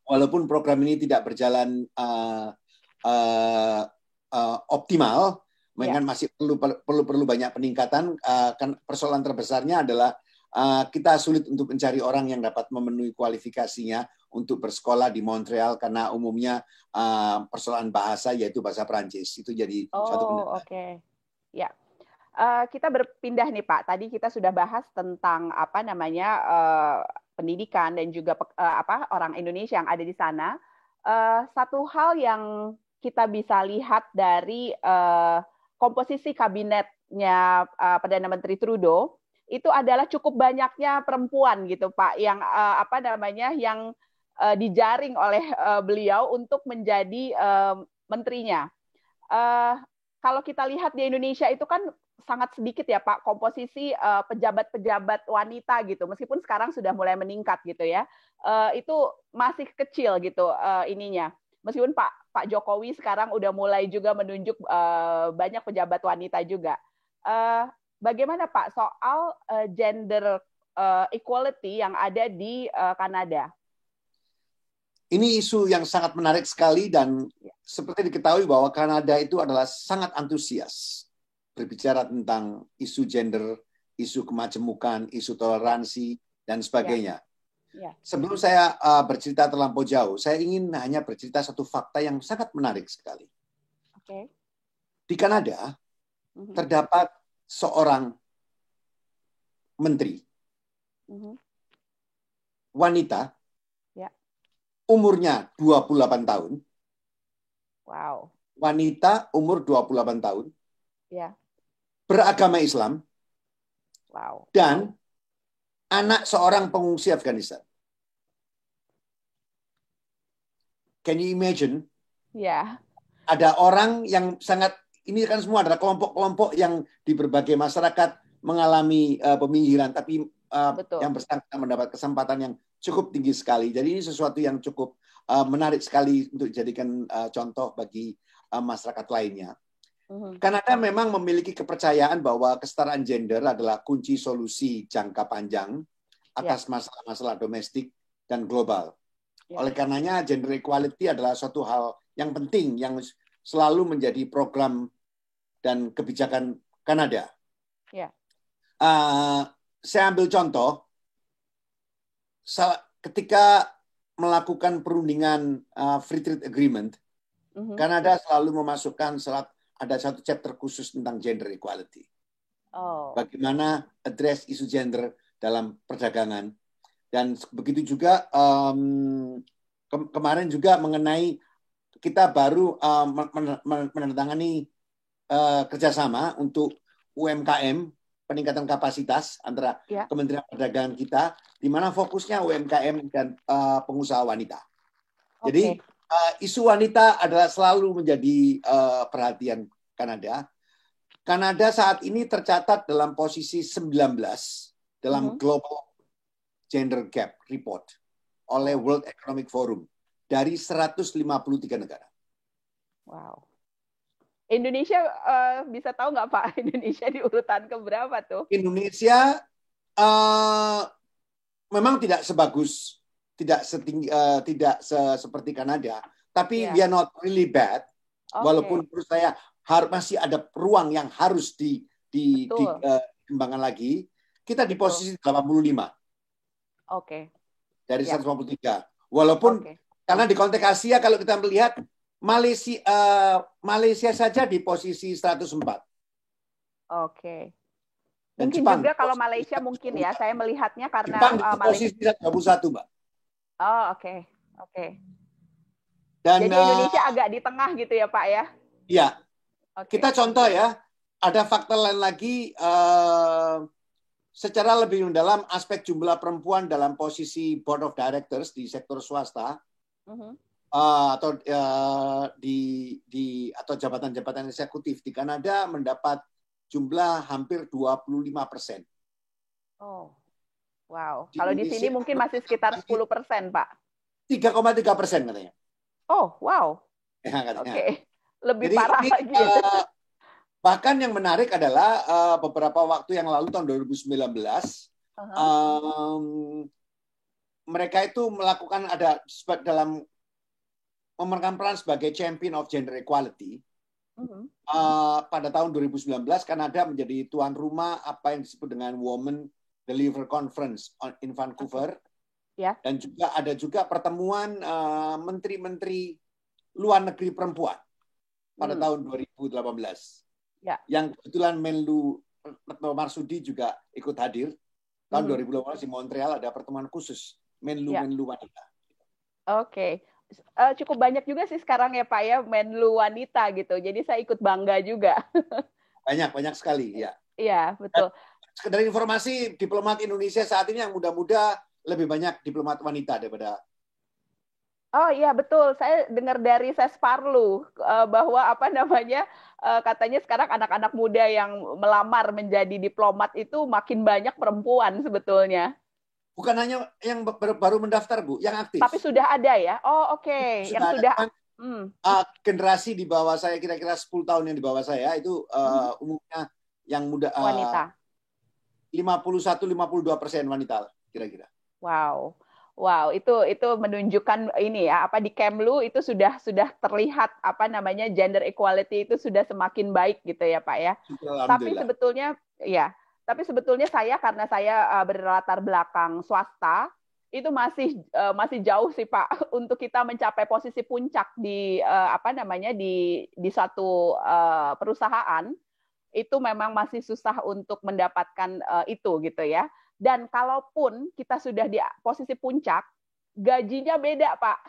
Walaupun program ini tidak berjalan optimal, kan masih perlu banyak peningkatan. Kan persoalan terbesarnya adalah kita sulit untuk mencari orang yang dapat memenuhi kualifikasinya untuk bersekolah di Montreal, karena umumnya persoalan bahasa, yaitu bahasa Prancis. Itu jadi suatu kendala. Ya. Kita berpindah nih Pak. Tadi kita sudah bahas tentang pendidikan dan juga orang Indonesia yang ada di sana. Satu hal yang kita bisa lihat dari komposisi kabinetnya Perdana Menteri Trudeau itu adalah cukup banyaknya perempuan gitu Pak, yang yang dijaring oleh beliau untuk menjadi menterinya. kalau kita lihat di Indonesia itu kan sangat sedikit ya Pak komposisi pejabat-pejabat wanita gitu. Meskipun sekarang sudah mulai meningkat gitu ya. Itu masih kecil gitu ininya. Meskipun Pak Jokowi sekarang udah mulai juga menunjuk banyak pejabat wanita juga. Bagaimana Pak soal gender equality yang ada di Kanada? Ini isu yang sangat menarik sekali dan seperti diketahui bahwa Kanada itu adalah sangat antusias berbicara tentang isu gender, isu kemajemukan, isu toleransi, dan sebagainya. Sebelum saya bercerita terlampau jauh, saya ingin hanya bercerita satu fakta yang sangat menarik sekali. Di Kanada, terdapat seorang menteri, wanita, umurnya 28 tahun. Wow. Wanita umur 28 tahun. Ya. Beragama Islam. Wow. Dan anak seorang pengungsi Afghanistan. Can you imagine? Ya. Ada orang yang sangat, ini kan semua adalah kelompok-kelompok yang di berbagai masyarakat mengalami peminggiran, tapi yang bersangkutan mendapat kesempatan yang cukup tinggi sekali. Jadi ini sesuatu yang cukup menarik sekali untuk dijadikan contoh bagi masyarakat lainnya. Kanada memang memiliki kepercayaan bahwa kesetaraan gender adalah kunci solusi jangka panjang atas masalah-masalah domestik dan global. Oleh karenanya gender equality adalah suatu hal yang penting yang selalu menjadi program dan kebijakan Kanada. Saya ambil contoh, ketika melakukan perundingan free trade agreement, Kanada selalu memasukkan ada satu chapter khusus tentang gender equality. Bagaimana address isu gender dalam perdagangan. Dan begitu juga kemarin juga mengenai kita baru menandatangani kerjasama untuk UMKM, peningkatan kapasitas antara Kementerian Perdagangan kita, di mana fokusnya UMKM dan pengusaha wanita. Jadi isu wanita adalah selalu menjadi perhatian Kanada. Kanada saat ini tercatat dalam posisi 19 dalam Global Gender Gap Report oleh World Economic Forum dari 153 negara. Wow. Indonesia bisa tahu nggak Pak? Indonesia di urutan keberapa tuh? Indonesia memang tidak sebagus, tidak setinggi, tidak seperti Kanada, tapi we are not really bad. Walaupun menurut saya masih ada ruang yang harus dikembangkan lagi. Kita di posisi 85. Dari 153. Walaupun karena di konteks Asia kalau kita melihat Malaysia saja di posisi 104. Mungkin Jepang, juga kalau Malaysia mungkin ya, saya melihatnya karena Jepang di posisi 121, Mbak. Dan jadi Indonesia agak di tengah gitu ya, Pak ya? Iya. Kita contoh ya, ada faktor lain lagi secara lebih mendalam aspek jumlah perempuan dalam posisi board of directors di sektor swasta. Atau atau jabatan-jabatan eksekutif di Kanada mendapat jumlah hampir 25%. Wow. Kalau di sini mungkin masih sekitar 10%, Pak. 3,3% katanya. Wow. Ya, katanya. Lebih jadi, parah lagi. Bahkan yang menarik adalah beberapa waktu yang lalu tahun 2019 mereka itu melakukan dalam memerankan peran sebagai champion of gender equality. Pada tahun 2019, Kanada menjadi tuan rumah apa yang disebut dengan Women Deliver Conference in Vancouver. Dan juga ada juga pertemuan menteri-menteri luar negeri perempuan pada tahun 2018. Yang kebetulan Menlu Retno Marsudi juga ikut hadir. Tahun 2018 di Montreal ada pertemuan khusus Menlu wanita. Cukup banyak juga sih sekarang ya Pak ya Menlu wanita gitu. Jadi saya ikut bangga juga. Banyak sekali ya. Iya, betul. Sekedar informasi, diplomat Indonesia saat ini yang muda-muda lebih banyak diplomat wanita daripada Oh iya betul, saya dengar dari Ses Parlu bahwa apa namanya katanya sekarang anak-anak muda yang melamar menjadi diplomat itu makin banyak perempuan sebetulnya. Bukan hanya yang baru mendaftar, Bu, yang Tapi aktif. sudah ada ya? Oh oke, yang Sudah ada. sudah. Hmm. Generasi di bawah saya, kira-kira 10 tahun yang di bawah saya, itu umumnya yang muda, Wanita. 51-52% wanita, kira-kira. Wow. Wow, itu menunjukkan ini ya, apa di Kemlu itu sudah terlihat apa namanya gender equality itu sudah semakin baik gitu ya, Pak ya. Tapi Alhamdulillah. sebetulnya ya, tapi sebetulnya saya karena saya berlatar belakang swasta, itu masih jauh sih Pak untuk kita mencapai posisi puncak di apa namanya di suatu perusahaan itu memang masih susah untuk mendapatkan itu gitu ya. Dan kalaupun kita sudah di posisi puncak, gajinya beda, Pak.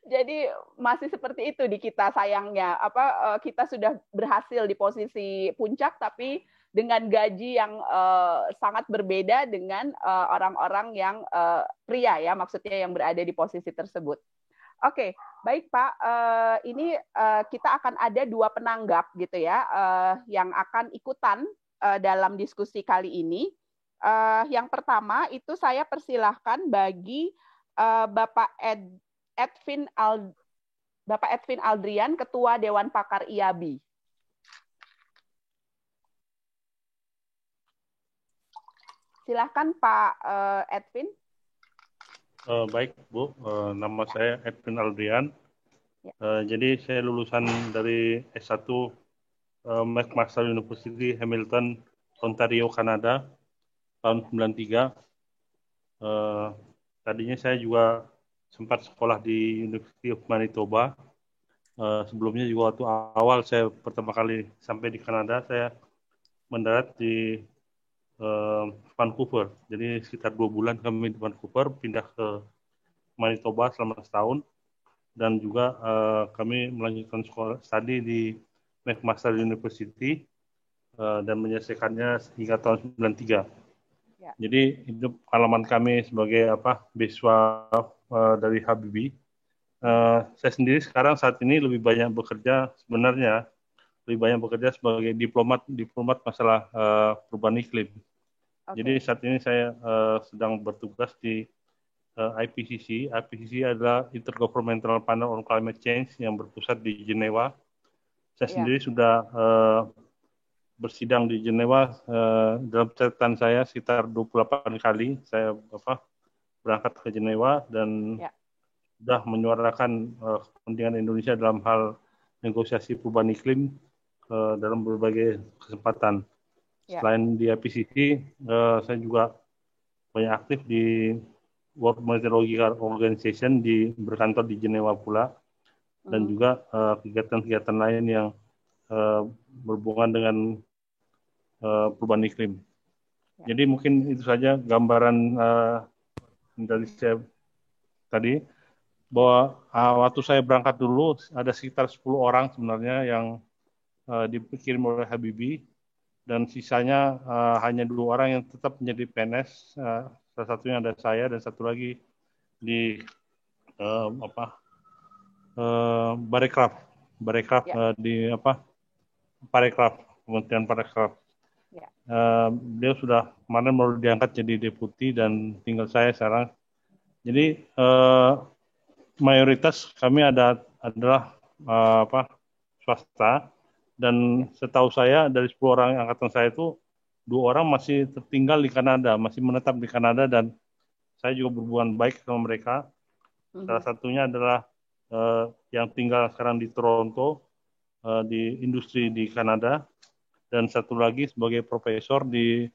jadi masih seperti itu di kita sayangnya. Apa kita sudah berhasil di posisi puncak tapi dengan gaji yang sangat berbeda dengan orang-orang yang pria ya, maksudnya yang berada di posisi tersebut. Oke, baik Pak. Ini kita akan ada 2 penanggap gitu ya, yang akan ikutan dalam diskusi kali ini. Yang pertama itu saya persilahkan bagi Bapak Edwin Aldrian, Ketua Dewan Pakar IABI. Silahkan Pak Edwin. Baik Bu, nama saya Edwin Aldrian. Ya. Jadi saya lulusan dari S1 McMaster University Hamilton, Ontario, Kanada tahun 93. Tadinya saya juga sempat sekolah di University of Manitoba. Sebelumnya juga waktu awal saya pertama kali sampai di Kanada, saya mendarat di Vancouver. Jadi sekitar 2 bulan kami di Vancouver, pindah ke Manitoba selama setahun, dan juga kami melanjutkan sekolah studi di McMaster University dan menyelesaikannya hingga tahun 93. Ya. Jadi itu pengalaman kami sebagai beasiswa dari Habibie. Saya sendiri sekarang saat ini lebih banyak bekerja sebagai diplomat masalah perubahan iklim. Okay. Jadi saat ini saya sedang bertugas di IPCC. IPCC adalah Intergovernmental Panel on Climate Change yang berpusat di Jenewa. Saya sendiri sudah bersidang di Jenewa, dalam catatan saya sekitar 28 kali saya berangkat ke Jenewa dan sudah menyuarakan kepentingan Indonesia dalam hal negosiasi perubahan iklim dalam berbagai kesempatan. Selain di IPCC, saya juga banyak aktif di World Meteorological Organization berkantor di Jenewa pula, dan juga kegiatan-kegiatan lain yang berhubungan dengan perubahan iklim. Jadi mungkin itu saja gambaran dari saya tadi, bahwa waktu saya berangkat dulu ada sekitar 10 orang sebenarnya yang dikirim oleh Habibie, dan sisanya hanya 2 orang yang tetap menjadi PNS. Salah satunya ada saya dan satu lagi di Parekraf di Parekraf, Kementerian Parekraf. Beliau sudah kemarin baru diangkat jadi deputi dan tinggal saya sekarang. Jadi mayoritas kami adalah swasta, dan setahu saya dari 10 orang angkatan saya itu 2 orang masih tertinggal di Kanada, masih menetap di Kanada, dan saya juga berhubungan baik sama mereka. Salah satunya adalah yang tinggal sekarang di Toronto, di industri di Kanada, dan satu lagi sebagai profesor di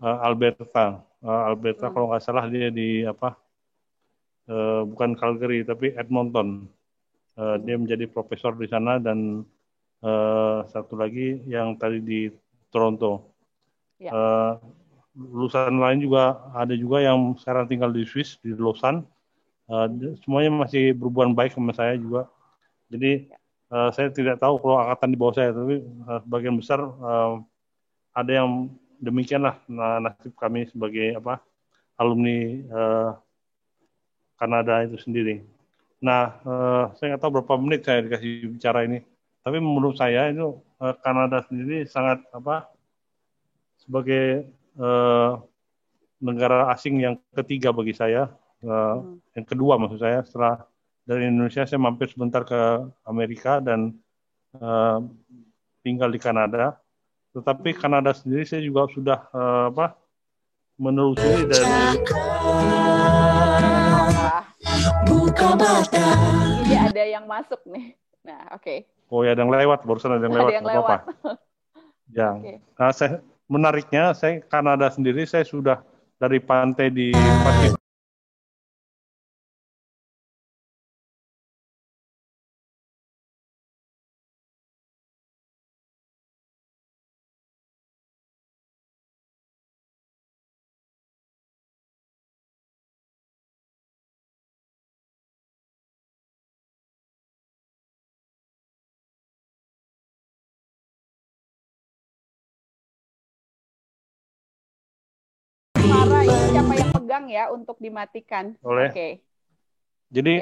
Alberta. Kalau nggak salah dia di bukan Calgary tapi Edmonton. Dia menjadi profesor di sana, dan satu lagi yang tadi di Toronto. Lulusan lain juga ada juga yang sekarang tinggal di Swiss, di Lausanne. Semuanya masih berhubungan baik sama saya juga. Jadi saya tidak tahu kalau angkatan di bawah saya, tapi sebagian besar ada yang demikianlah nasib kami sebagai alumni Kanada itu sendiri. Nah, saya nggak tahu berapa menit saya dikasih bicara ini, tapi menurut saya itu Kanada sendiri sangat sebagai negara asing yang ketiga bagi saya, yang kedua maksud saya, setelah dari Indonesia saya mampir sebentar ke Amerika dan tinggal di Kanada. Tetapi Kanada sendiri saya juga sudah menelusuri dari ini ada yang masuk nih. Nah, oke. Oh ya, ada yang lewat, barusan ada yang lewat. Ada yang lewat. Ya. Nah, menariknya saya Kanada sendiri saya sudah dari pantai di Pasifik Suara ini siapa yang pegang ya untuk dimatikan? Oke. Jadi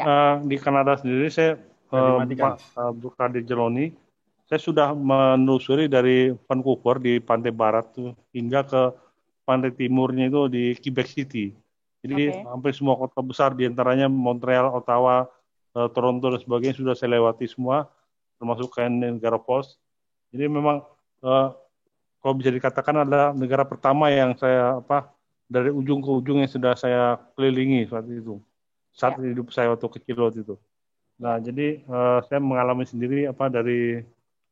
di Kanada sendiri saya Pak Abdul Qadir Jeloni, saya sudah menelusuri dari Vancouver di pantai barat tuh hingga ke pantai timurnya itu di Quebec City. Jadi hampir semua kota besar diantaranya Montreal, Ottawa, Toronto dan sebagainya sudah saya lewati semua, termasuk Niagara Falls. Jadi memang kalau bisa dikatakan adalah negara pertama yang saya dari ujung ke ujung yang sudah saya kelilingi saat hidup saya waktu kecil waktu itu. Nah, jadi saya mengalami sendiri dari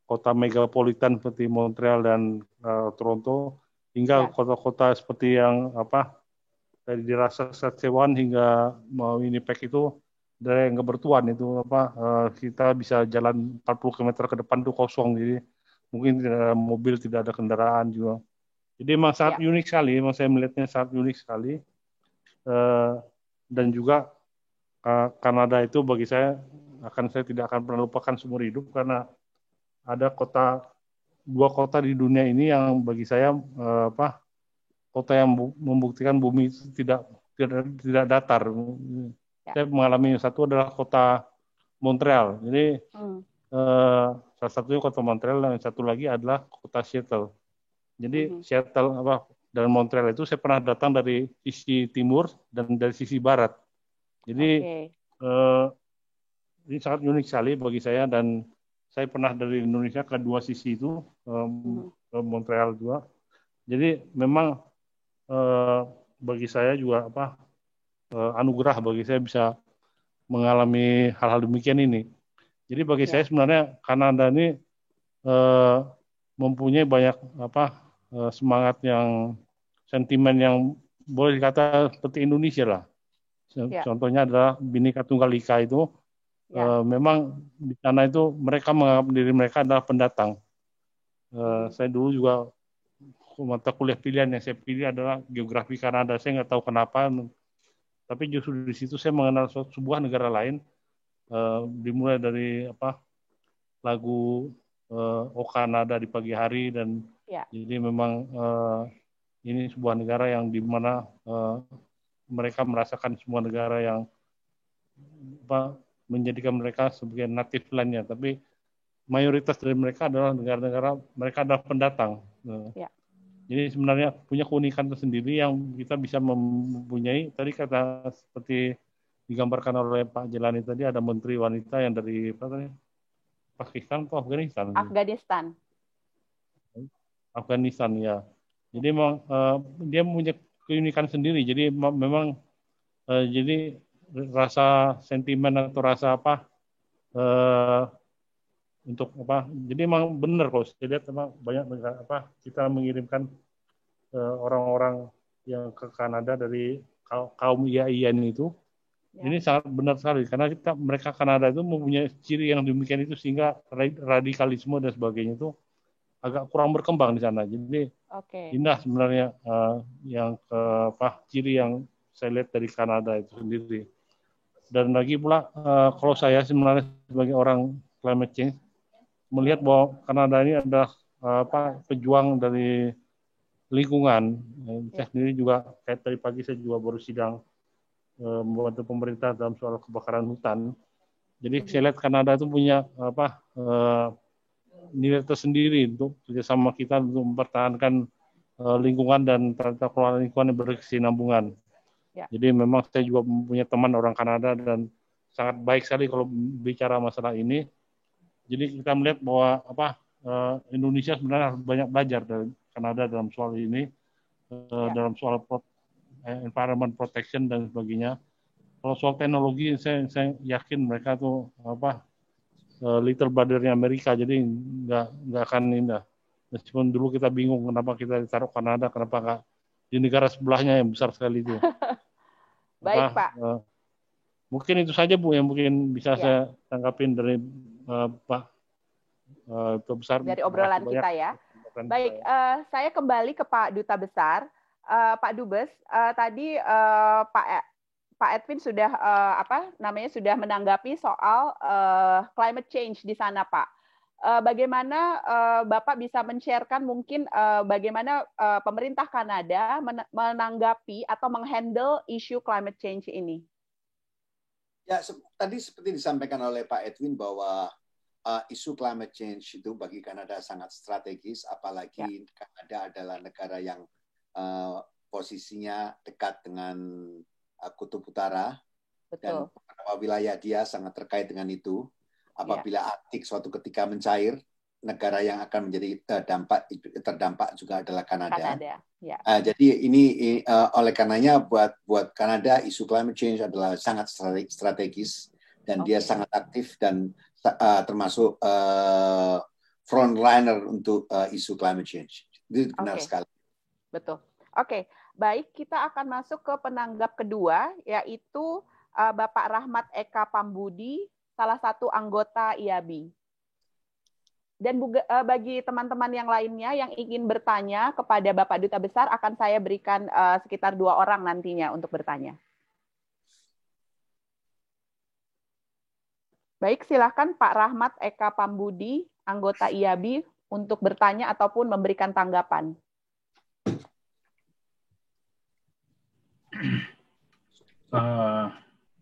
kota megapolitan seperti Montreal dan Toronto hingga kota-kota seperti yang dari dirasa Saskatchewan hingga Winnipeg itu dari yang kebertuan itu kita bisa jalan 40 km ke depan itu kosong, jadi mungkin tidak ada mobil, tidak ada kendaraan juga. Jadi memang sangat unik sekali, memang saya melihatnya sangat unik sekali. Dan juga Kanada itu bagi saya tidak akan pernah lupakan seumur hidup, karena ada dua kota di dunia ini yang bagi saya kota yang membuktikan bumi itu tidak datar. Saya mengalami satu adalah kota Montreal. Jadi salah satunya kota Montreal dan satu lagi adalah kota Seattle. Jadi Seattle dan Montreal itu saya pernah datang dari sisi timur dan dari sisi barat. Jadi ini sangat unik sekali bagi saya, dan saya pernah dari Indonesia ke dua sisi itu, ke Montreal juga. Jadi memang bagi saya juga anugerah bagi saya bisa mengalami hal-hal demikian ini. Jadi bagi saya sebenarnya Kanada ini mempunyai banyak semangat yang sentimen yang boleh dikata seperti Indonesia lah. Contohnya adalah Bhinneka Tunggal Ika itu memang di sana itu mereka menganggap diri mereka adalah pendatang. Saya dulu juga mata kuliah pilihan yang saya pilih adalah geografi Kanada. Saya nggak tahu kenapa, tapi justru di situ saya mengenal sebuah negara lain. Dimulai dari lagu O Kanada di pagi hari, dan jadi memang ini sebuah negara yang di mana mereka merasakan semua negara yang menjadikan mereka sebagai native land-nya, tapi mayoritas dari mereka adalah negara-negara mereka adalah pendatang. Jadi sebenarnya punya keunikan tersendiri yang kita bisa mempunyai. Tadi kata seperti digambarkan oleh Pak Jelani tadi, ada menteri wanita yang dari Pakistan atau Afghanistan? Afghanistan ya. Jadi memang dia punya keunikan sendiri. Jadi memang jadi rasa sentimen atau rasa untuk jadi memang benar kalau saya lihat memang banyak kita mengirimkan orang-orang yang ke Kanada dari kaum IAIN itu. Ini sangat benar sekali, karena mereka Kanada itu mempunyai ciri yang demikian itu, sehingga radikalisme dan sebagainya itu agak kurang berkembang di sana. Jadi indah sebenarnya yang ciri yang saya lihat dari Kanada itu sendiri. Dan lagi pula kalau saya sebenarnya sebagai orang climate change melihat bahwa Kanada ini adalah pejuang dari lingkungan. Saya sendiri juga kayak tadi pagi saya juga baru sidang membantu pemerintah dalam soal kebakaran hutan. Jadi saya lihat Kanada itu punya nilai tersendiri untuk kerjasama kita untuk mempertahankan lingkungan dan tata kelola lingkungan yang berkesinambungan. Ya. Jadi memang saya juga punya teman orang Kanada dan sangat baik sekali kalau bicara masalah ini. Jadi kita melihat bahwa Indonesia sebenarnya banyak belajar dari Kanada dalam soal ini, dalam soal environment protection dan sebagainya. Kalau soal teknologi, saya yakin mereka tuh little brother-nya Amerika, jadi nggak akan indah. Meskipun dulu kita bingung kenapa kita ditaruh Kanada, kenapa nggak di negara sebelahnya yang besar sekali itu. Baik, Pak. Mungkin itu saja Bu yang mungkin bisa saya tanggapin dari Pak Duta Besar. Dari obrolan kita ya. Baik, saya kembali ke Pak Duta Besar. Pak Dubes, tadi Pak Edwin sudah sudah menanggapi soal climate change di sana, Pak. Bagaimana Bapak bisa men-sharekan mungkin bagaimana pemerintah Kanada menanggapi atau menghandle isu climate change ini? Ya, tadi seperti disampaikan oleh Pak Edwin bahwa isu climate change itu bagi Kanada sangat strategis, apalagi Kanada adalah negara yang posisinya dekat dengan Kutub Utara. Betul. Dan beberapa wilayah dia sangat terkait dengan itu. Apabila Arktik suatu ketika mencair, negara yang akan menjadi terdampak juga adalah Kanada. Ya. Jadi ini oleh karenanya buat Kanada isu climate change adalah sangat strategis dan dia sangat aktif dan termasuk frontliner untuk isu climate change. Itu benar sekali. Betul. Oke, baik, kita akan masuk ke penanggap kedua, yaitu Bapak Rahmat Eka Pambudi, salah satu anggota IABI. Dan bagi teman-teman yang lainnya yang ingin bertanya kepada Bapak Duta Besar, akan saya berikan sekitar 2 orang nantinya untuk bertanya. Baik, silakan Pak Rahmat Eka Pambudi, anggota IABI, untuk bertanya ataupun memberikan tanggapan.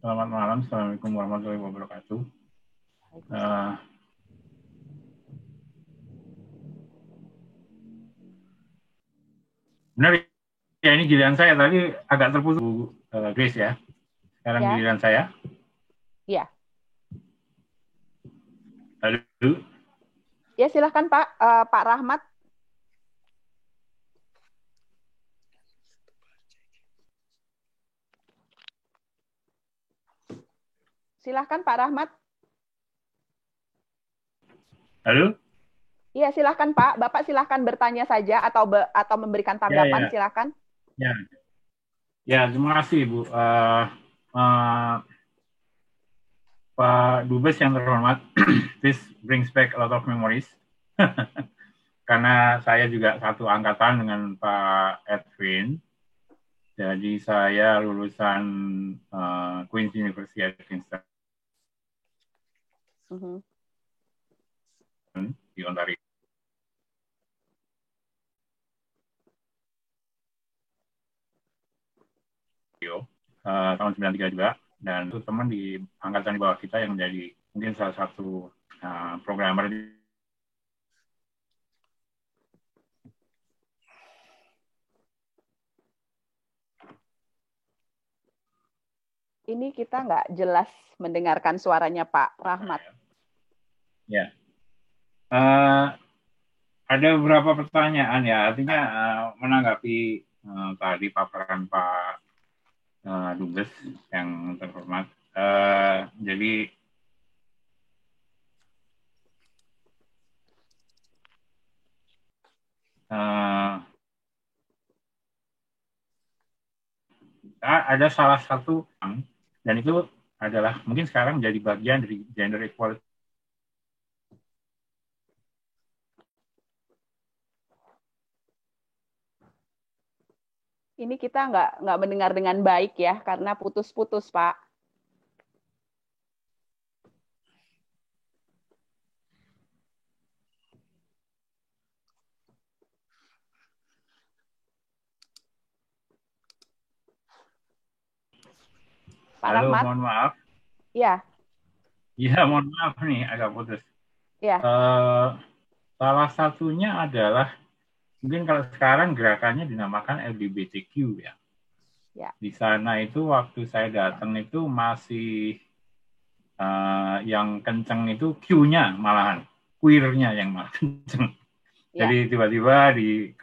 Selamat malam, Assalamualaikum warahmatullahi wabarakatuh. Benar ya, ini giliran saya, tadi agak terputus Grace ya. Sekarang giliran saya. Iya. Halo. Ya, silakan Pak, Pak Rahmat. Silahkan Pak Rahmat. Halo? Iya, silahkan Pak. Bapak silahkan bertanya saja atau memberikan tanggapan, silahkan. Ya, terima kasih Bu. Pak Dubes yang terhormat, this brings back a lot of memories. Karena saya juga satu angkatan dengan Pak Edwin. Jadi saya lulusan Queen's University at Kingston. Di Ontario. Tahun 93 juga, dan itu teman di angkatan di bawah kita yang menjadi mungkin salah satu programmer. Ini kita nggak jelas mendengarkan suaranya Pak Rahmat. Ya. Ada beberapa pertanyaan ya, artinya menanggapi tadi paparan Pak Dubes yang terhormat. Jadi ada salah satu, dan itu adalah mungkin sekarang menjadi bagian dari gender equality. Ini kita nggak mendengar dengan baik ya, karena putus-putus, Pak. Pak Halo, Rahmat. mohon maaf. Iya. Iya, mohon maaf nih, agak putus. Iya. Salah satunya adalah, mungkin kalau sekarang gerakannya dinamakan LGBTQ ya. Ya. Di sana itu waktu saya datang itu masih yang kenceng itu Q-nya malahan. Queer-nya yang malah kenceng. Ya. Jadi tiba-tiba di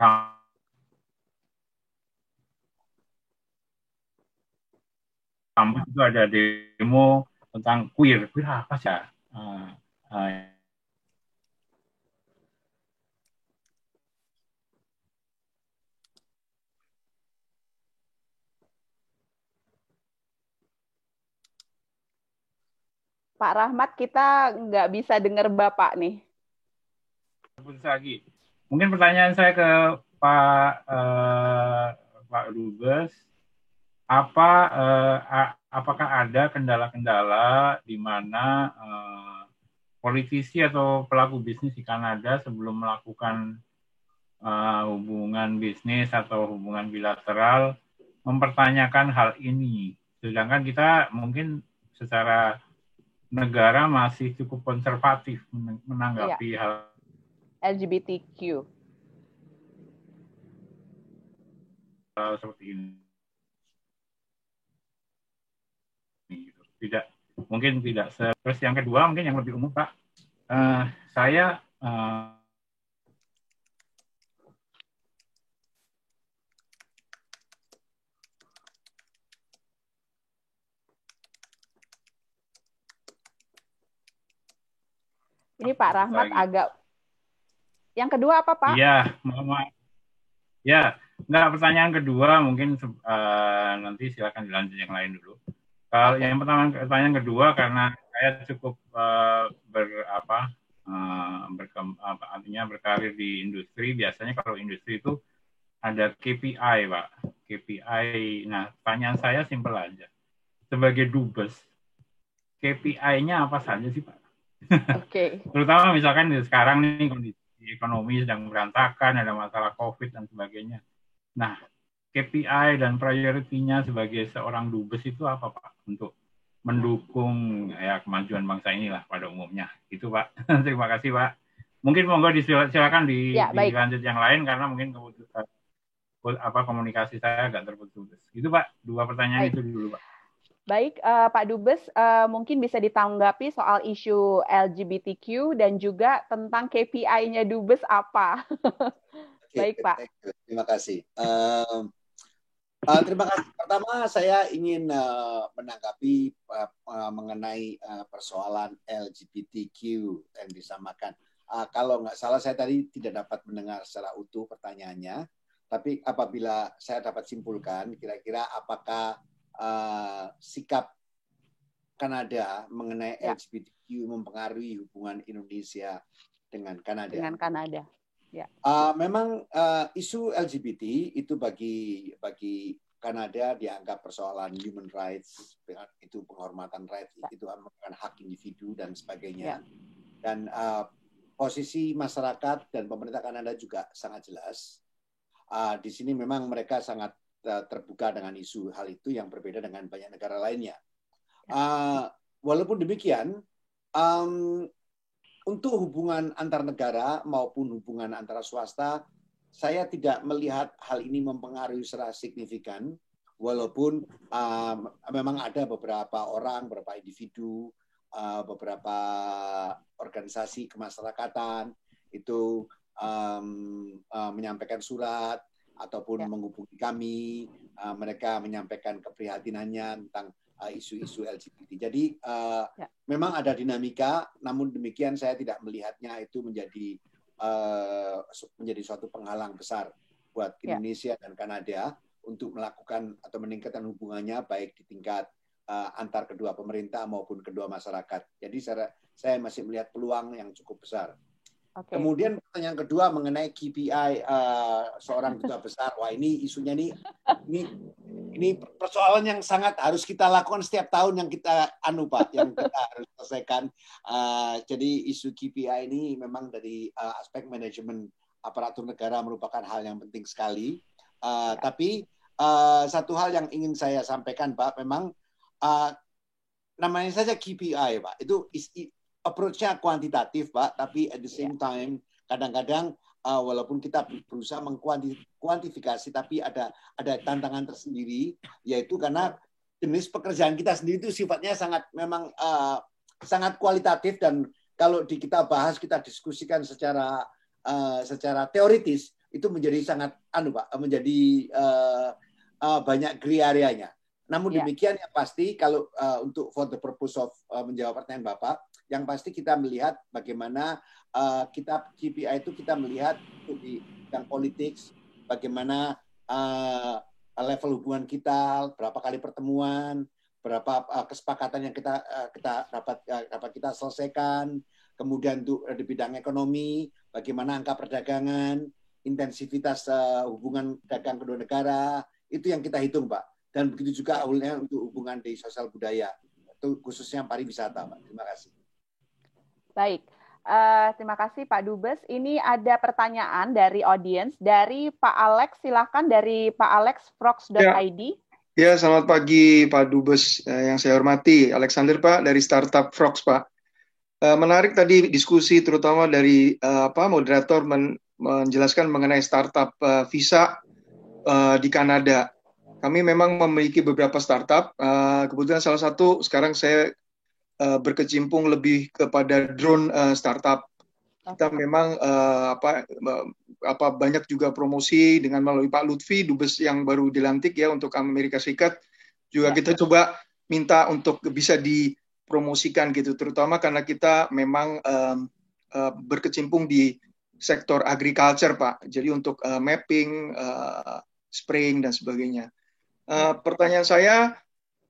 kampus itu ada demo tentang queer. Queer apa sih ya? Pak Rahmat, kita nggak bisa dengar Bapak nih. Lagi. Mungkin pertanyaan saya ke Pak Dubes, apakah ada kendala-kendala di mana politisi atau pelaku bisnis di Kanada sebelum melakukan hubungan bisnis atau hubungan bilateral mempertanyakan hal ini, sedangkan kita mungkin secara negara masih cukup konservatif menanggapi hal LGBTQ seperti ini. Tidak, mungkin tidak. Terus yang kedua mungkin yang lebih umum, Pak. Saya ini Pak Rahmat agak. Yang kedua apa, Pak? Iya, maaf. Ya, enggak, pertanyaan kedua mungkin nanti silakan dilanjut yang lain dulu. Kalau yang pertama, pertanyaan kedua karena saya cukup artinya berkarir di industri. Biasanya kalau industri itu ada KPI, Pak. KPI. Nah, pertanyaan saya simpel aja. Sebagai dubes, KPI-nya apa saja sih, Pak? Oke. Terutama misalkan sekarang nih kondisi ekonomi sedang berantakan, ada masalah COVID dan sebagainya. Nah, KPI dan priority-nya sebagai seorang dubes itu apa, Pak? Untuk mendukung ya kemajuan bangsa inilah pada umumnya. Itu, Pak. Terima kasih, Pak. Mungkin monggo silakan dilanjut yang lain karena mungkin keputusan komunikasi saya agak terputus. Itu, Pak. Dua pertanyaan itu dulu, Pak. Baik, Pak Dubes, mungkin bisa ditanggapi soal isu LGBTQ dan juga tentang KPI-nya Dubes apa? Baik, Pak. Terima kasih. Terima kasih. Pertama, saya ingin menanggapi mengenai persoalan LGBTQ yang disamakan. Kalau nggak salah, saya tadi tidak dapat mendengar secara utuh pertanyaannya, tapi apabila saya dapat simpulkan, kira-kira apakah sikap Kanada mengenai LGBTQ mempengaruhi hubungan Indonesia dengan Kanada. Dengan Kanada, ya. Memang isu LGBT itu bagi Kanada dianggap persoalan human rights, itu penghormatan rights, itu merupakan hak individu dan sebagainya. Dan posisi masyarakat dan pemerintah Kanada juga sangat jelas. Di sini memang mereka sangat terbuka dengan isu hal itu yang berbeda dengan banyak negara lainnya. Walaupun demikian, untuk hubungan antar negara maupun hubungan antara swasta, saya tidak melihat hal ini mempengaruhi secara signifikan, walaupun memang ada beberapa orang, beberapa individu, beberapa organisasi kemasyarakatan itu menyampaikan surat ataupun menghubungi kami, mereka menyampaikan keprihatinannya tentang isu-isu LGBT. Jadi memang ada dinamika, namun demikian saya tidak melihatnya itu menjadi suatu penghalang besar buat Indonesia dan Kanada untuk melakukan atau meningkatkan hubungannya baik di tingkat antar kedua pemerintah maupun kedua masyarakat. Jadi saya masih melihat peluang yang cukup besar. Okay. Kemudian pertanyaan kedua mengenai KPI seorang duta besar. Wah, ini isunya ini persoalan yang sangat harus kita lakukan setiap tahun yang kita yang kita harus selesaikan. Jadi isu KPI ini memang dari aspek manajemen aparatur negara merupakan hal yang penting sekali. Tapi satu hal yang ingin saya sampaikan, Pak, memang namanya saja KPI, Pak. Itu approach-nya kuantitatif, Pak, tapi at the same time kadang-kadang walaupun kita berusaha mengkuantifikasi, tapi ada tantangan tersendiri, yaitu karena jenis pekerjaan kita sendiri itu sifatnya memang sangat kualitatif, dan kalau kita bahas, kita diskusikan secara teoritis, itu menjadi sangat Pak, menjadi banyak gray area-nya. Namun demikian yang pasti kalau untuk for the purpose of menjawab pertanyaan Bapak, yang pasti kita melihat bagaimana kita KPI itu kita melihat di bidang politik, bagaimana level hubungan kita, berapa kali pertemuan, berapa kesepakatan yang kita dapat kita selesaikan, kemudian di bidang ekonomi, bagaimana angka perdagangan, intensivitas hubungan dagang kedua negara, itu yang kita hitung, Pak. Dan begitu juga awalnya untuk hubungan di sosial budaya, itu khususnya pariwisata, Pak. Terima kasih. Baik, terima kasih Pak Dubes. Ini ada pertanyaan dari audiens, dari Pak Alex. Silahkan dari Pak Alex, frogs.id. Ya, selamat pagi Pak Dubes yang saya hormati. Alexander Pak dari Startup Frogs, Pak. Menarik tadi diskusi terutama dari moderator menjelaskan mengenai startup visa di Kanada. Kami memang memiliki beberapa startup. Kebetulan salah satu sekarang saya berkecimpung lebih kepada drone startup. Kita memang banyak juga promosi dengan melalui Pak Lutfi, Dubes yang baru dilantik ya untuk Amerika Serikat. Juga kita coba minta untuk bisa dipromosikan gitu, terutama karena kita memang berkecimpung di sektor agriculture, Pak. Jadi untuk mapping, spraying dan sebagainya. Pertanyaan saya,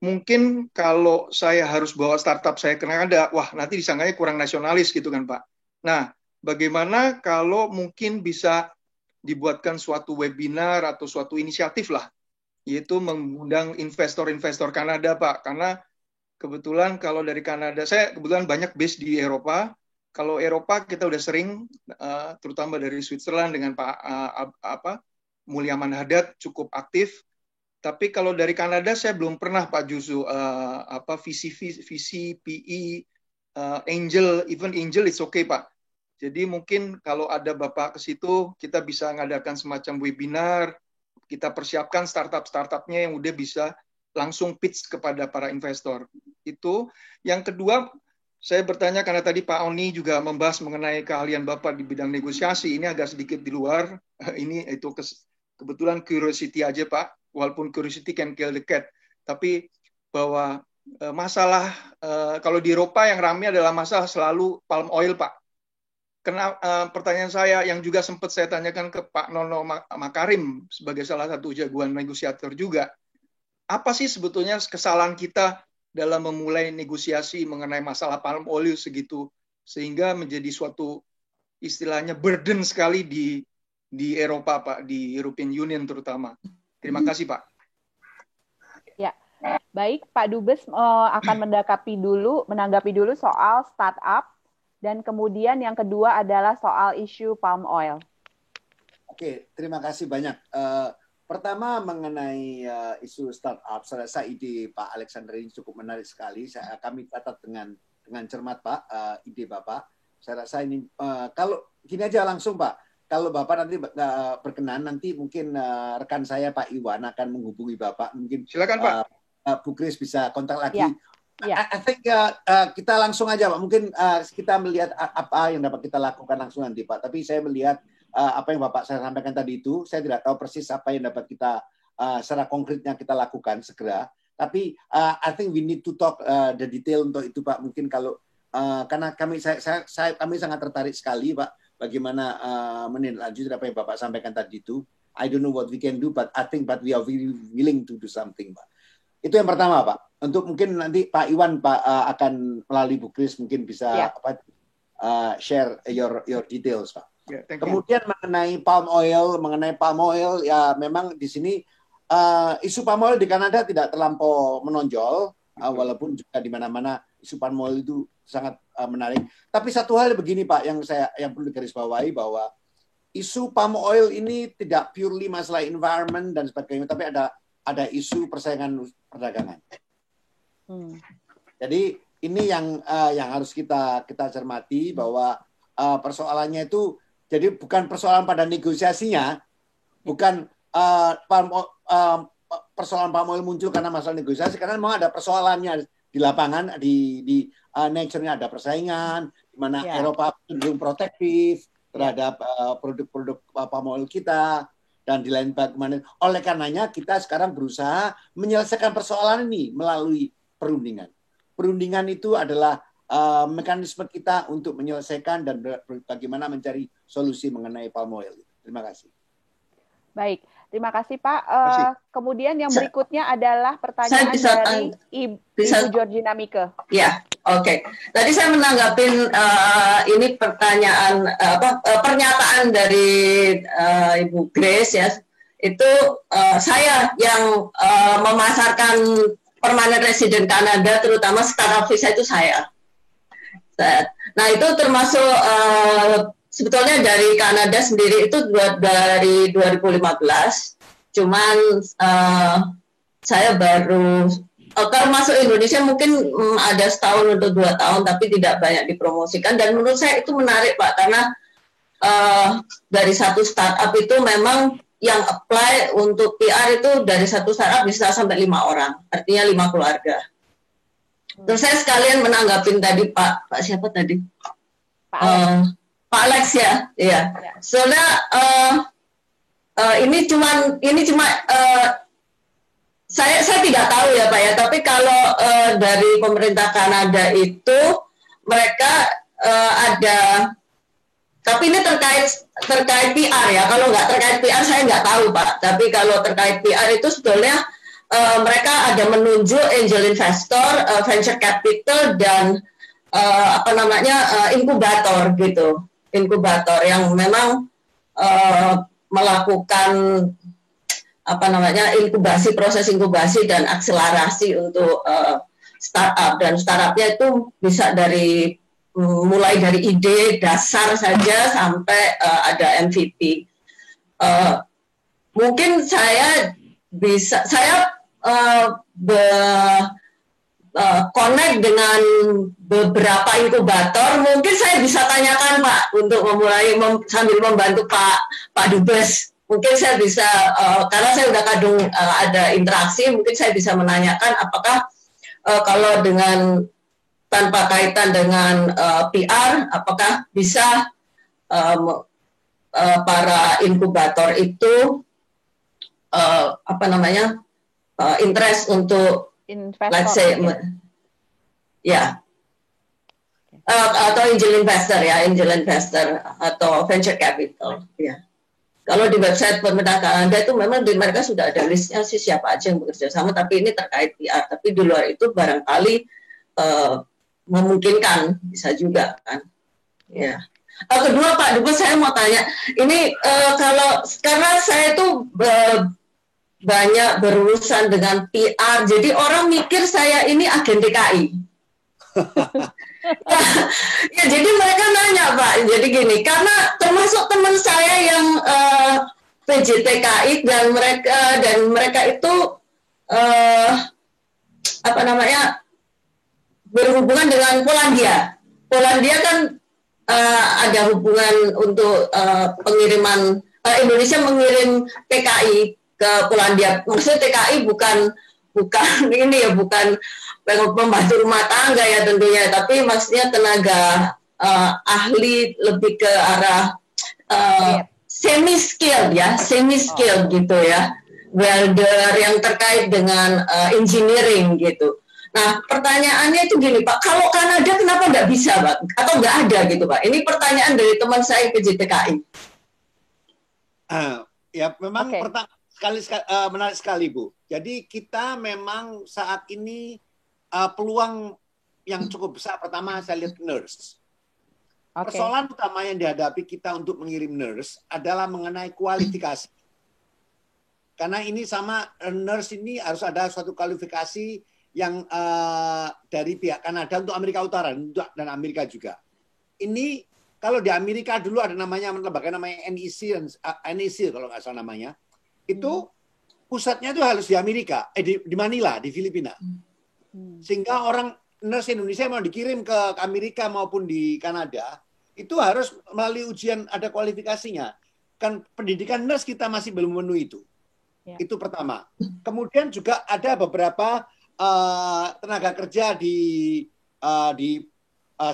mungkin kalau saya harus bawa startup saya ke Kanada, wah nanti disangkanya kurang nasionalis gitu kan Pak. Nah, bagaimana kalau mungkin bisa dibuatkan suatu webinar atau suatu inisiatif lah, yaitu mengundang investor-investor Kanada Pak, karena kebetulan kalau dari Kanada, saya kebetulan banyak base di Eropa. Kalau Eropa kita udah sering, terutama dari Switzerland dengan Pak Mulyaman Hadad cukup aktif. Tapi kalau dari Kanada saya belum pernah Pak Jusu visi PE, angel, even angel it's okay Pak. Jadi mungkin kalau ada Bapak ke situ kita bisa ngadakan semacam webinar, kita persiapkan startup-startupnya yang udah bisa langsung pitch kepada para investor. Itu. Yang kedua, saya bertanya karena tadi Pak Oni juga membahas mengenai keahlian Bapak di bidang negosiasi, ini agak sedikit di luar, ini itu kebetulan curiosity aja Pak. Walaupun curiosity can kill the cat, tapi bahwa masalah kalau di Eropa yang ramai adalah masalah selalu palm oil, Pak. Pertanyaan saya yang juga sempat saya tanyakan ke Pak Nono Makarim sebagai salah satu jagoan negosiator juga, apa sih sebetulnya kesalahan kita dalam memulai negosiasi mengenai masalah palm oil segitu sehingga menjadi suatu istilahnya burden sekali di Eropa, Pak, di European Union terutama. Terima kasih, Pak. Ya, baik, Pak Dubes akan menanggapi dulu soal startup, dan kemudian yang kedua adalah soal isu palm oil. Oke, terima kasih banyak. Pertama mengenai isu startup, saya rasa ide Pak Alexander ini cukup menarik sekali. Kami catat dengan cermat Pak, ide Bapak. Saya rasa ini kalau gini aja langsung Pak. Kalau Bapak nanti berkenan, nanti mungkin rekan saya Pak Iwan akan menghubungi Bapak. Mungkin silakan Pak. Bu Grace bisa kontak lagi. Yeah. I think kita langsung aja Pak. Mungkin kita melihat apa yang dapat kita lakukan langsung nanti Pak. Tapi saya melihat apa yang Bapak saya sampaikan tadi itu, saya tidak tahu persis apa yang dapat kita secara konkretnya kita lakukan segera. Tapi I think we need to talk the detail untuk itu Pak. Mungkin kalau karena kami sangat tertarik sekali Pak. Bagaimana menindaklanjuti apa yang Bapak sampaikan tadi itu. I don't know what we can do, but I think we are really willing to do something, Pak. Itu yang pertama, Pak. Untuk mungkin nanti Pak Iwan, Pak akan melalui Bu Kris mungkin bisa share your details, Pak. Kemudian mengenai palm oil, ya memang di sini isu palm oil di Kanada tidak terlampau menonjol, walaupun juga di mana-mana isu palm oil itu sangat menarik. Tapi satu hal begini Pak yang perlu digarisbawahi bahwa isu palm oil ini tidak purely masalah environment dan sebagainya, tapi ada isu persaingan perdagangan. Jadi ini yang harus kita cermati, bahwa persoalannya itu jadi bukan persoalan pada negosiasinya, bukan persoalan palm oil muncul karena masalah negosiasi, karena memang ada persoalannya di lapangan, di nature-nya ada persaingan, di mana Eropa cenderung protektif terhadap produk-produk palm oil kita, dan di lain bagaimana. Oleh karenanya kita sekarang berusaha menyelesaikan persoalan ini melalui perundingan. Perundingan itu adalah mekanisme kita untuk menyelesaikan dan bagaimana mencari solusi mengenai palm oil. Terima kasih. Baik, terima kasih Pak. Kemudian yang berikutnya adalah pertanyaan dari Ibu Georgina Mike. Ya, oke. Tadi saya menanggapin ini pertanyaan pernyataan dari Ibu Grace ya. Itu saya yang memasarkan permanent resident Kanada, terutama startup visa itu saya. Nah itu termasuk sebetulnya dari Kanada sendiri itu dari 2015, cuman saya baru kalau masuk Indonesia mungkin ada setahun atau 2 tahun, tapi tidak banyak dipromosikan, dan menurut saya itu menarik Pak, karena dari satu startup itu memang yang apply untuk PR itu dari satu startup bisa sampai 5 orang, artinya 5 keluarga. Terus saya sekalian menanggapin tadi Pak siapa tadi? Pak Alex ya, iya. Soalnya ini cuma saya tidak tahu ya Pak ya. Tapi kalau dari pemerintah Kanada itu mereka ada, tapi ini terkait PR ya. Kalau nggak terkait PR saya nggak tahu Pak. Tapi kalau terkait PR itu sebetulnya mereka ada menunjuk angel investor, venture capital, dan inkubator gitu. Inkubator yang memang melakukan proses inkubasi dan akselerasi untuk startup, dan startupnya itu bisa mulai dari ide dasar saja sampai ada MVP. Mungkin saya connect dengan beberapa inkubator, mungkin saya bisa tanyakan Pak untuk memulai sambil membantu Pak Dubes. Mungkin saya bisa karena saya udah kadung ada interaksi, mungkin saya bisa menanyakan apakah kalau dengan tanpa kaitan dengan PR, apakah bisa para inkubator itu interest untuk investor, let's say atau angel investor atau venture capital ya. Kalau di website pemerintah Kanada itu memang di mereka sudah ada listnya sih siapa aja yang bekerja sama, tapi ini terkait PR. Tapi di luar itu barangkali memungkinkan, bisa juga kan ya. Kedua Pak Dubes, saya mau tanya ini karena saya itu banyak berurusan dengan PR, jadi orang mikir saya ini agen DKI. Ya, jadi mereka nanya Pak, jadi gini, karena termasuk teman saya yang PJTKI dan mereka itu berhubungan dengan Polandia. Polandia kan ada hubungan untuk pengiriman, Indonesia mengirim TKI ke Polandia. Maksudnya TKI bukan ini ya, bukan pembantu rumah tangga ya tentunya, tapi maksudnya tenaga ahli lebih ke arah semi skilled gitu ya, welder yang terkait dengan engineering gitu. Nah pertanyaannya itu gini Pak, kalau Kanada kenapa nggak bisa Pak, atau nggak ada gitu Pak? Ini pertanyaan dari teman saya PJTKI. Ya memang menarik sekali Bu. Jadi kita memang saat ini peluang yang cukup besar, pertama saya lihat nurse. Persoalan utama yang dihadapi kita untuk mengirim nurse adalah mengenai kualifikasi. Karena ini sama nurse ini harus ada suatu kualifikasi yang dari pihak Kanada untuk Amerika Utara dan Amerika juga. Ini kalau di Amerika dulu ada lembaga namanya NEC kalau nggak salah namanya. Itu pusatnya itu harus di Amerika, di Manila, di Filipina. Sehingga orang nurse Indonesia mau dikirim ke Amerika maupun di Kanada, itu harus melalui ujian, ada kualifikasinya. Kan pendidikan nurse kita masih belum memenuhi itu. Ya. Itu pertama. Kemudian juga ada beberapa tenaga kerja di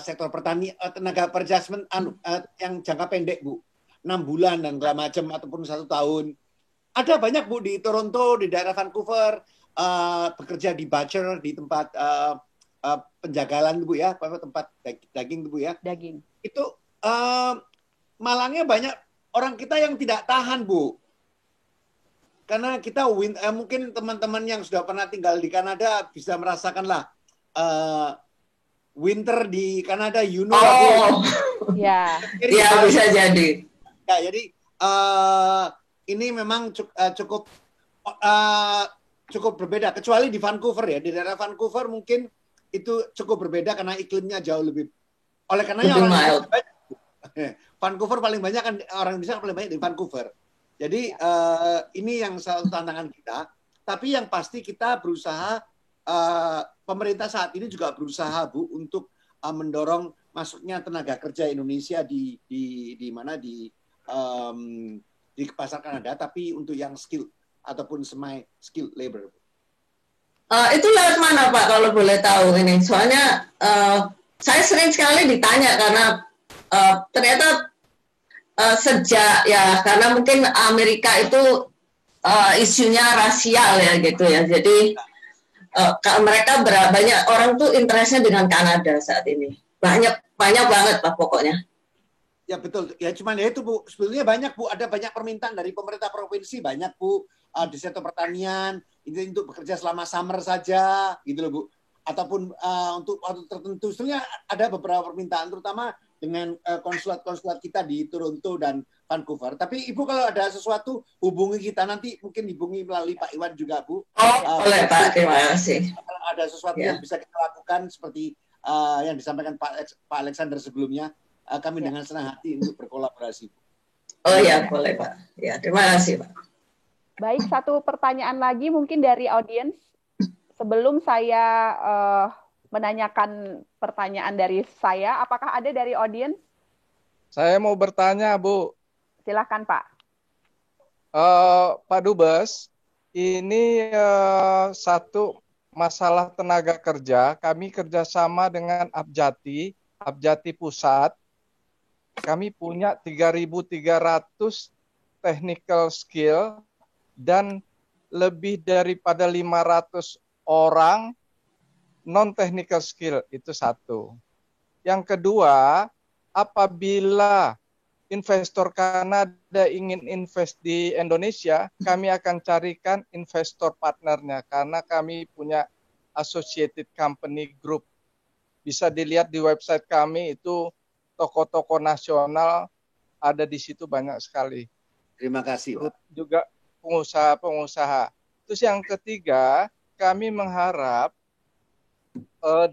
sektor pertanian, tenaga kerja yang jangka pendek, Bu. 6 bulan dan segala macam ataupun 1 tahun. Ada banyak, Bu, di Toronto, di daerah Vancouver, bekerja di butcher, di tempat penjagalan, Bu, ya, tempat daging, Bu, ya. Daging. Itu malangnya banyak orang kita yang tidak tahan, Bu. Karena kita mungkin teman-teman yang sudah pernah tinggal di Kanada bisa merasakanlah winter di Kanada, you know. Ya, ya bisa jadi. Ya, jadi ini memang cukup berbeda. Kecuali di Vancouver, ya, di daerah Vancouver mungkin itu cukup berbeda karena iklimnya jauh lebih. Oleh karenanya orang Vancouver paling banyak kan, orang Indonesia paling banyak di Vancouver. Jadi ini yang salah satu tantangan kita. Tapi yang pasti kita berusaha, pemerintah saat ini juga berusaha, Bu, untuk mendorong masuknya tenaga kerja Indonesia di pasar Kanada, tapi untuk yang skill ataupun semi-skill labor. Itu lewat mana, Pak, kalau boleh tahu ini? Soalnya saya sering sekali ditanya karena ternyata sejak ya, karena mungkin Amerika itu isunya rasial ya gitu ya. Jadi mereka banyak orang tuh interestnya dengan Kanada saat ini. Banyak banget, Pak, pokoknya. Ya betul, ya cuman ya itu, Bu, sebetulnya banyak, Bu, ada banyak permintaan dari pemerintah provinsi, banyak, Bu, di sektor pertanian, ini untuk bekerja selama summer saja, gitu loh, Bu, ataupun untuk waktu tertentu. Sebetulnya ada beberapa permintaan, terutama dengan konsulat-konsulat kita di Toronto dan Vancouver. Tapi Ibu kalau ada sesuatu hubungi kita, nanti mungkin hubungi melalui Pak Iwan juga, Bu. Boleh, Pak, terima kasih. Kalau ada sesuatu yang bisa kita lakukan seperti yang disampaikan Pak Alexander sebelumnya, kami dengan senang hati untuk berkolaborasi. Oh ya, boleh, Pak. Ya, terima kasih, Pak. Baik, satu pertanyaan lagi mungkin dari audiens. Sebelum saya menanyakan pertanyaan dari saya, apakah ada dari audiens? Saya mau bertanya, Bu. Silakan, Pak. Pak Dubes, ini satu masalah tenaga kerja. Kami kerjasama dengan Abjati Pusat. Kami punya 3.300 technical skill dan lebih daripada 500 orang non-technical skill, itu satu. Yang kedua, apabila investor Kanada ingin invest di Indonesia, kami akan carikan investor partnernya karena kami punya associated company group. Bisa dilihat di website kami, itu tokoh-tokoh nasional ada di situ banyak sekali. Terima kasih, Pak. Juga pengusaha-pengusaha. Terus yang ketiga, kami mengharap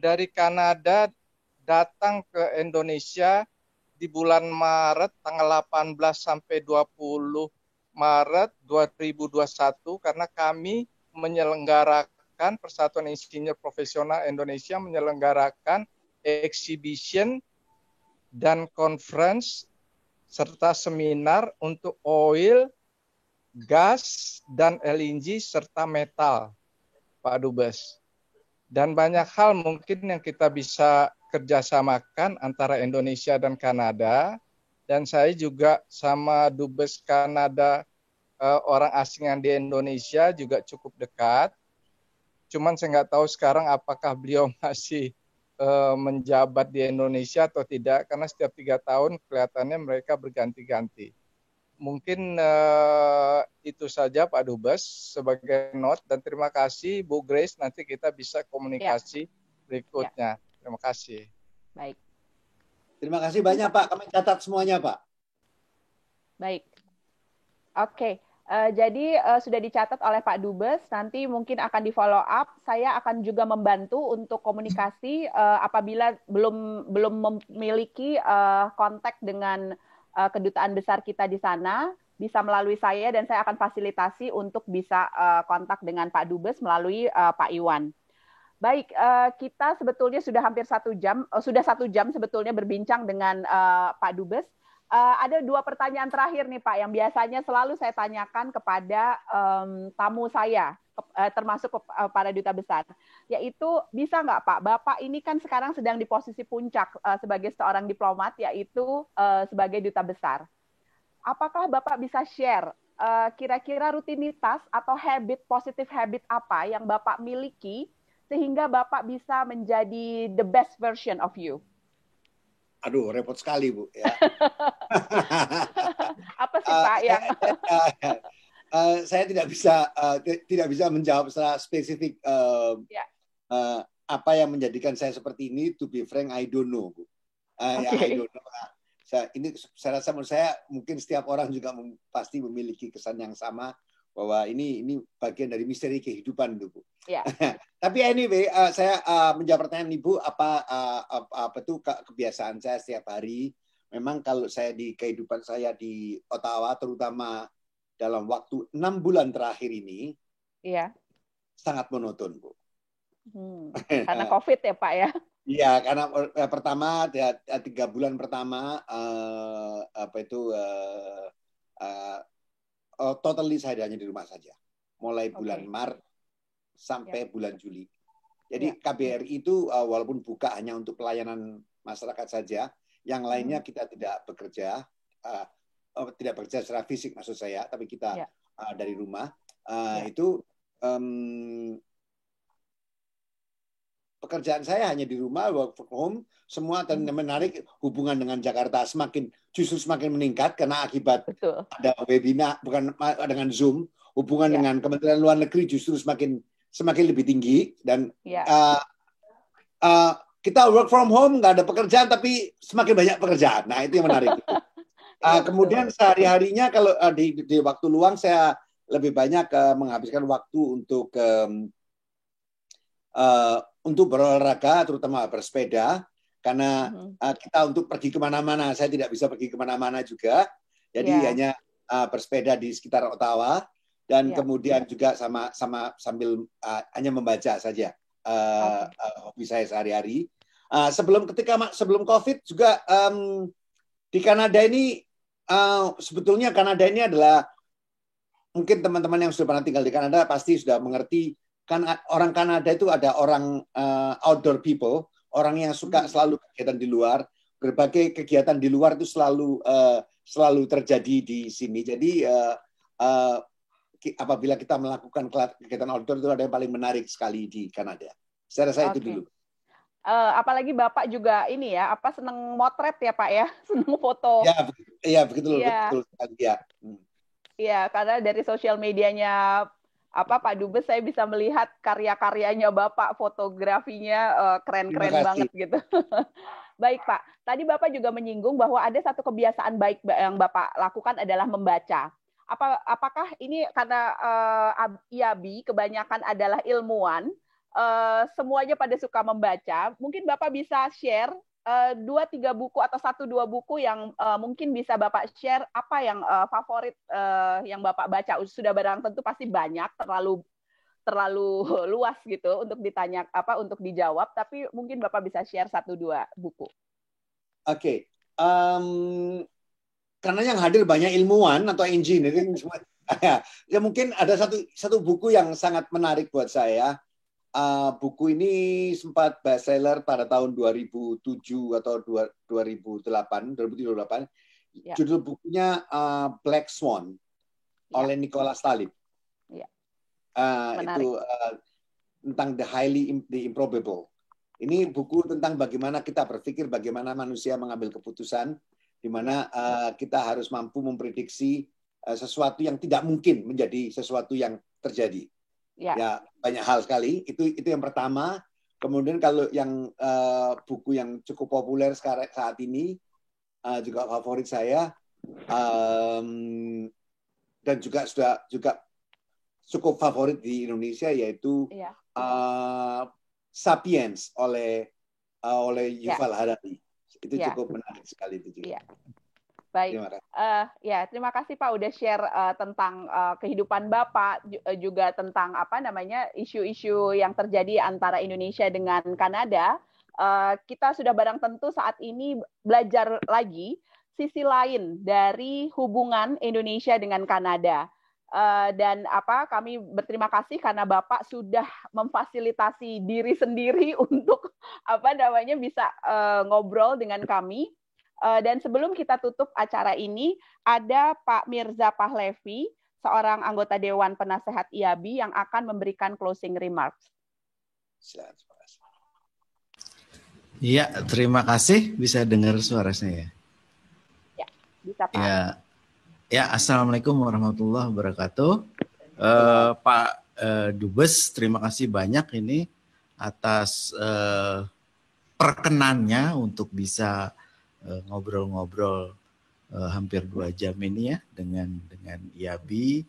dari Kanada datang ke Indonesia di bulan Maret, tanggal 18 sampai 20 Maret 2021, karena kami menyelenggarakan, Persatuan Insinyur Profesional Indonesia menyelenggarakan exhibition dan conference serta seminar untuk oil, gas, dan LNG serta metal, Pak Dubes. Dan banyak hal mungkin yang kita bisa kerjasamakan antara Indonesia dan Kanada. Dan saya juga sama Dubes Kanada, orang asing yang di Indonesia juga cukup dekat. Cuman saya nggak tahu sekarang apakah beliau masih menjabat di Indonesia atau tidak, karena setiap 3 tahun kelihatannya mereka berganti-ganti. Mungkin itu saja, Pak Dubes, sebagai note, dan terima kasih Bu Grace, nanti kita bisa komunikasi berikutnya. Terima kasih. Baik. Terima kasih banyak, Pak. Kami catat semuanya, Pak. Baik. Oke. Jadi sudah dicatat oleh Pak Dubes, nanti mungkin akan di follow up. Saya akan juga membantu untuk komunikasi apabila belum memiliki kontak dengan kedutaan besar kita di sana, bisa melalui saya dan saya akan fasilitasi untuk bisa kontak dengan Pak Dubes melalui Pak Iwan. Baik, kita sebetulnya sudah hampir 1 jam, sudah 1 jam sebetulnya berbincang dengan Pak Dubes. Ada 2 pertanyaan terakhir nih Pak, yang biasanya selalu saya tanyakan kepada tamu saya, termasuk para duta besar, yaitu bisa nggak Pak, Bapak ini kan sekarang sedang di posisi puncak sebagai seorang diplomat, yaitu sebagai duta besar. Apakah Bapak bisa share kira-kira rutinitas atau positive habit apa yang Bapak miliki sehingga Bapak bisa menjadi the best version of you? Aduh, repot sekali, Bu. Ya. Apa sih, Pak, yang... saya tidak bisa menjawab secara spesifik apa yang menjadikan saya seperti ini. To be frank, I don't know, Bu. I don't know. Ini saya rasa menurut saya mungkin setiap orang juga pasti memiliki kesan yang sama, bahwa ini bagian dari misteri kehidupan itu, Bu. Yeah. Tapi anyway, saya menjawab pertanyaan Ibu, apa itu kebiasaan saya setiap hari. Memang kalau saya di kehidupan saya di Ottawa, terutama dalam waktu 6 bulan terakhir ini, sangat monoton, Bu. Karena COVID ya, Pak ya? Iya, karena pertama 3 bulan pertama totally saya hanya di rumah saja, mulai bulan Maret sampai bulan Juli. Jadi KBRI itu walaupun buka hanya untuk pelayanan masyarakat saja, yang lainnya kita tidak bekerja secara fisik maksud saya, tapi kita dari rumah. Itu pekerjaan saya hanya di rumah, work from home, semua, dan menarik hubungan dengan Jakarta justru semakin meningkat karena akibat ada webinar, bukan dengan Zoom, hubungan dengan Kementerian Luar Negeri justru semakin lebih tinggi, dan kita work from home, nggak ada pekerjaan, tapi semakin banyak pekerjaan. Nah, itu yang menarik. Kemudian sehari-harinya kalau di waktu luang saya lebih banyak menghabiskan waktu untuk berolahraga, terutama bersepeda, karena kita untuk pergi kemana-mana, saya tidak bisa pergi kemana-mana juga, jadi hanya bersepeda di sekitar Ottawa, dan kemudian juga sambil hanya membaca saja hobi saya sehari-hari. Sebelum COVID juga di Kanada ini, sebetulnya Kanada ini adalah, mungkin teman-teman yang sudah pernah tinggal di Kanada pasti sudah mengerti, kan orang Kanada itu ada orang outdoor people, orang yang suka selalu kegiatan di luar, berbagai kegiatan di luar itu selalu terjadi di sini. Jadi apabila kita melakukan kegiatan outdoor itu ada yang paling menarik sekali di Kanada. Saya rasa itu dulu. Apalagi Bapak juga ini ya, senang motret ya Pak ya, senang foto. Ya, betul sekali ya. Iya, karena dari sosial medianya Pak Dubes, saya bisa melihat karya-karyanya Bapak, fotografinya keren-keren banget gitu. Baik Pak, tadi Bapak juga menyinggung bahwa ada satu kebiasaan baik yang Bapak lakukan adalah membaca. Apakah ini karena IABI kebanyakan adalah ilmuwan, semuanya pada suka membaca? Mungkin Bapak bisa share 2-3 buku atau 1-2 buku yang mungkin bisa Bapak share, apa yang favorit yang Bapak baca. Sudah barang tentu pasti banyak, terlalu luas gitu untuk ditanya untuk dijawab, tapi mungkin Bapak bisa share 1-2 buku. Oke. Karena yang hadir banyak ilmuwan atau engineering semua. Ya mungkin ada satu buku yang sangat menarik buat saya. Buku ini sempat bestseller pada tahun 2007 atau 2008. Judul bukunya Black Swan oleh Nicholas Taleb. Itu tentang the improbable. Ini buku tentang bagaimana kita berpikir, bagaimana manusia mengambil keputusan, di mana kita harus mampu memprediksi sesuatu yang tidak mungkin menjadi sesuatu yang terjadi. Ya, banyak hal sekali. Itu yang pertama. Kemudian kalau yang buku yang cukup populer saat ini, juga favorit saya, dan juga cukup favorit di Indonesia, yaitu Sapiens oleh Yuval Harari. Itu cukup menarik sekali itu juga. Baik, terima kasih Pak udah share tentang kehidupan Bapak, juga tentang isu-isu yang terjadi antara Indonesia dengan Kanada. Kita sudah barang tentu saat ini belajar lagi sisi lain dari hubungan Indonesia dengan Kanada. Dan kami berterima kasih karena Bapak sudah memfasilitasi diri sendiri untuk bisa ngobrol dengan kami. Dan sebelum kita tutup acara ini, ada Pak Mirza Pahlevi, seorang anggota Dewan Penasehat IABI yang akan memberikan closing remarks. Iya, terima kasih. Bisa dengar suara saya? Ya, bisa Pak. Ya, Assalamualaikum warahmatullahi wabarakatuh. Pak Dubes, terima kasih banyak ini atas perkenannya untuk bisa ngobrol-ngobrol hampir 2 jam ini ya dengan IABI,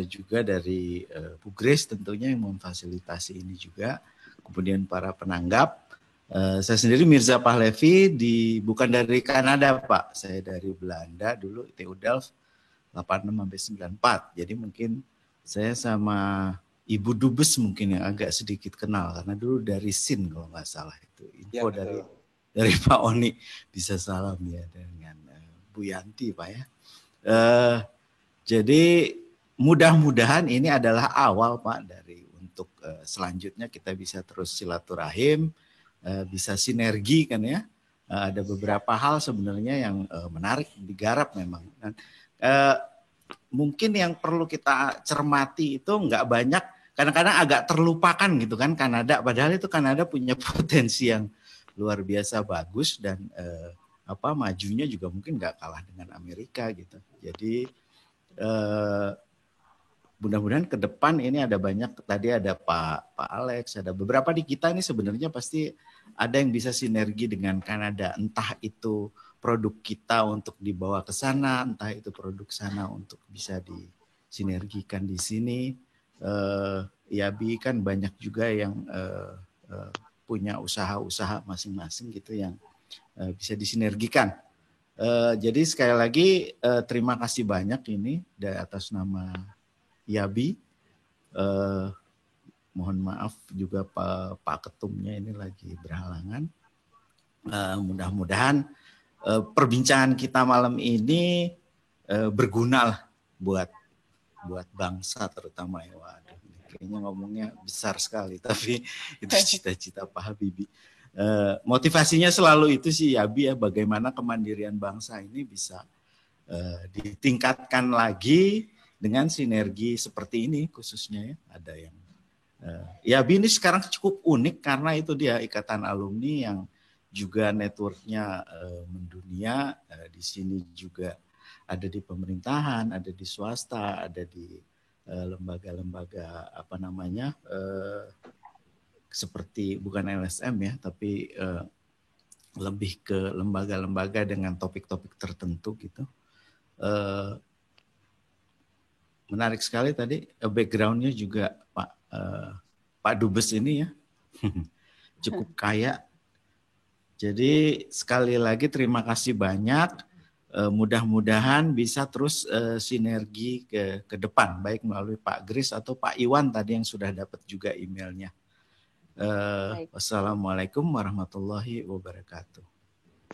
juga dari Bu Grace tentunya yang memfasilitasi ini juga, kemudian para penanggap. Saya sendiri Mirza Pahlevi, bukan dari Kanada Pak, saya dari Belanda dulu, TU Delft 86 sampai 94. Jadi mungkin saya sama Ibu Dubes mungkin yang agak sedikit kenal karena dulu dari SIN kalau nggak salah itu info ya, dari Pak Oni, bisa salam ya dengan Bu Yanti Pak ya. Jadi mudah-mudahan ini adalah awal Pak dari untuk selanjutnya kita bisa terus silaturahim, bisa sinergi kan ya. Ada beberapa hal sebenarnya yang menarik digarap memang. Dan, mungkin yang perlu kita cermati itu nggak banyak, kadang-kadang agak terlupakan gitu kan Kanada. Padahal itu Kanada punya potensi yang luar biasa bagus dan majunya juga mungkin nggak kalah dengan Amerika gitu. Jadi mudah-mudahan ke depan ini ada banyak, tadi ada Pak Alex, ada beberapa di kita ini sebenarnya pasti ada yang bisa sinergi dengan Kanada, entah itu produk kita untuk dibawa ke sana, entah itu produk sana untuk bisa disinergikan di sini. IABI kan banyak juga yang punya usaha-usaha masing-masing gitu yang bisa disinergikan. Jadi sekali lagi terima kasih banyak ini dari atas nama IABI. Mohon maaf juga Pak Ketumnya ini lagi berhalangan. Mudah-mudahan perbincangan kita malam ini berguna lah buat bangsa terutama ya. Waduh, kayaknya ngomongnya besar sekali, tapi itu cita-cita Pak Habibie. Motivasinya selalu itu sih IABI ya, bagaimana kemandirian bangsa ini bisa ditingkatkan lagi dengan sinergi seperti ini khususnya ya. Ada yang IABI ini sekarang cukup unik karena itu dia ikatan alumni yang juga networknya mendunia. Di sini juga ada di pemerintahan, ada di swasta, ada di lembaga-lembaga seperti bukan LSM ya, tapi lebih ke lembaga-lembaga dengan topik-topik tertentu gitu. Menarik sekali tadi background-nya juga Pak Dubes ini ya cukup kaya. Jadi sekali lagi terima kasih banyak. Mudah-mudahan bisa terus sinergi ke depan, baik melalui Pak Grace atau Pak Iwan tadi yang sudah dapat juga emailnya. Wassalamualaikum warahmatullahi wabarakatuh.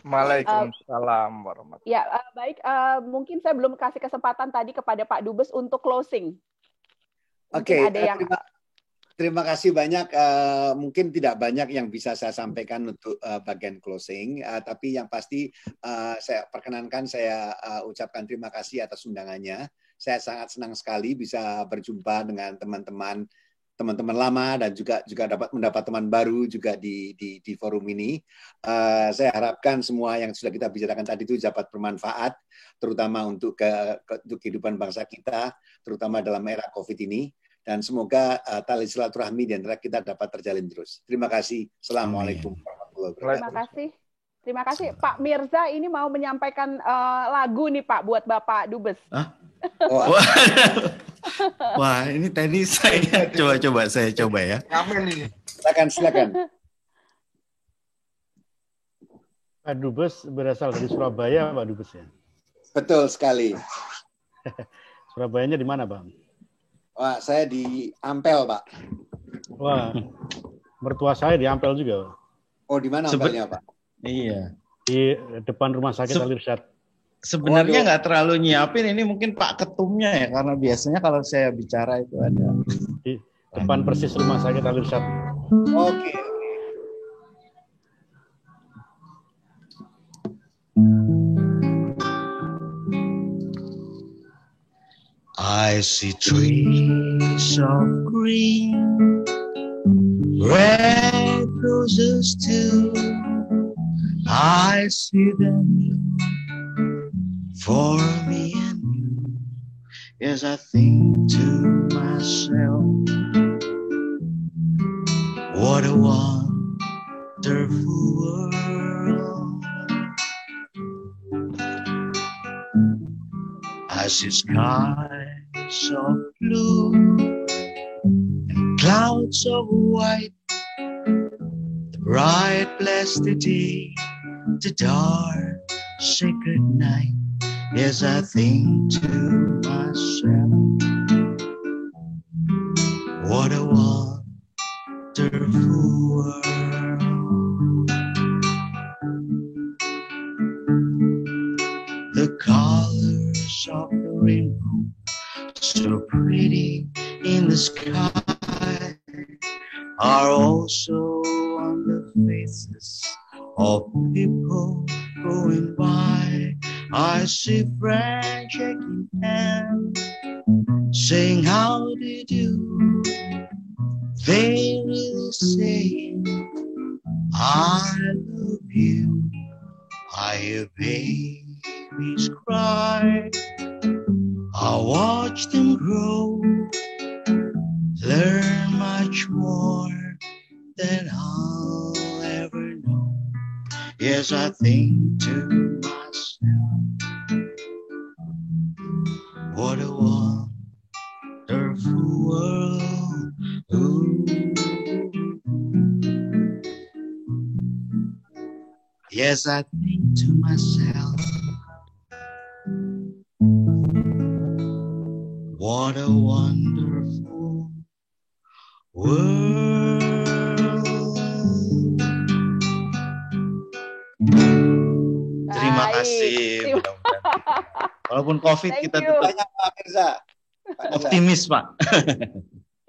Waalaikumsalam warahmatullahi wabarakatuh. Ya, baik. Mungkin saya belum kasih kesempatan tadi kepada Pak Dubes untuk closing. Oke, terima kasih banyak. Mungkin tidak banyak yang bisa saya sampaikan untuk bagian closing, tapi yang pasti saya perkenankan saya ucapkan terima kasih atas undangannya. Saya sangat senang sekali bisa berjumpa dengan teman-teman lama dan juga dapat mendapat teman baru juga di forum ini. Saya harapkan semua yang sudah kita bicarakan tadi itu dapat bermanfaat, terutama untuk kehidupan bangsa kita, terutama dalam era COVID ini. Dan semoga tali silaturahmi di antara kita dapat terjalin terus. Terima kasih. Assalamualaikum warahmatullahi wabarakatuh. Terima kasih. Pak Mirza ini mau menyampaikan lagu nih Pak buat Bapak Dubes. Wah, ini tadi saya coba ya. Ngamen ini. Silakan. Pak Dubes berasal dari Surabaya, Pak Dubes ya. Betul sekali. Surabayanya di mana, Bang? Wah, saya di Ampel, Pak. Wah, mertua saya di Ampel juga. Oh, di mana Ampelnya, Pak? Iya. Di depan rumah sakit Al-Irsyad. Sebenarnya nggak terlalu nyiapin, ini mungkin Pak Ketumnya ya, karena biasanya kalau saya bicara itu ada. Di depan persis rumah sakit Al-Irsyad. Oke. I see trees of green, red roses too. I see them for me and you. Yes, I think to myself, what a wonderful world. I see skies of blue and clouds of white, the bright blessed day, the dark sacred night. Yes, I think to myself, what a wonderful world. The colors of the rainbow, so pretty in the sky, are also on the faces of people going by. I see friends shaking hands, saying how do you do. They really say, I love you. I hear babies cry, I watch them grow, learn much more than I'll ever know. Yes, I think to myself, what a wonderful world. Ooh. Yes, I think to myself, what a wonderful world. Terima kasih. Walaupun COVID kita tetap optimis, Pak.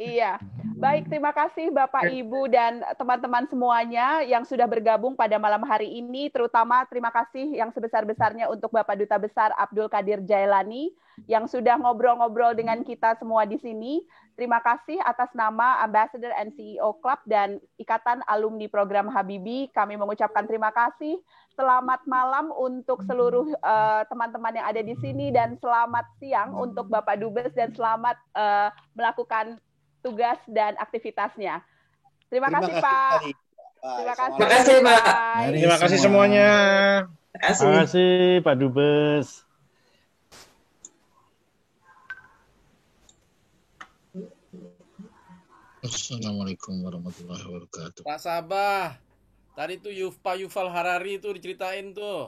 Iya, baik, terima kasih Bapak, Ibu, dan teman-teman semuanya yang sudah bergabung pada malam hari ini. Terutama terima kasih yang sebesar-besarnya untuk Bapak Duta Besar Abdul Qadir Jailani yang sudah ngobrol-ngobrol dengan kita semua di sini. Terima kasih atas nama Ambassador and CEO Club dan Ikatan Alumni Program Habibie. Kami mengucapkan terima kasih. Selamat malam untuk seluruh teman-teman yang ada di sini dan selamat siang untuk Bapak Dubes dan selamat melakukan tugas dan aktivitasnya. Terima kasih, Pak. Terima kasih. Terima kasih, Pak. Terima kasih semuanya. Terima kasih, Pak Dubes. Assalamualaikum warahmatullahi wabarakatuh. Pak Sabah, tadi tuh Pak Yuval Harari tuh diceritain tuh.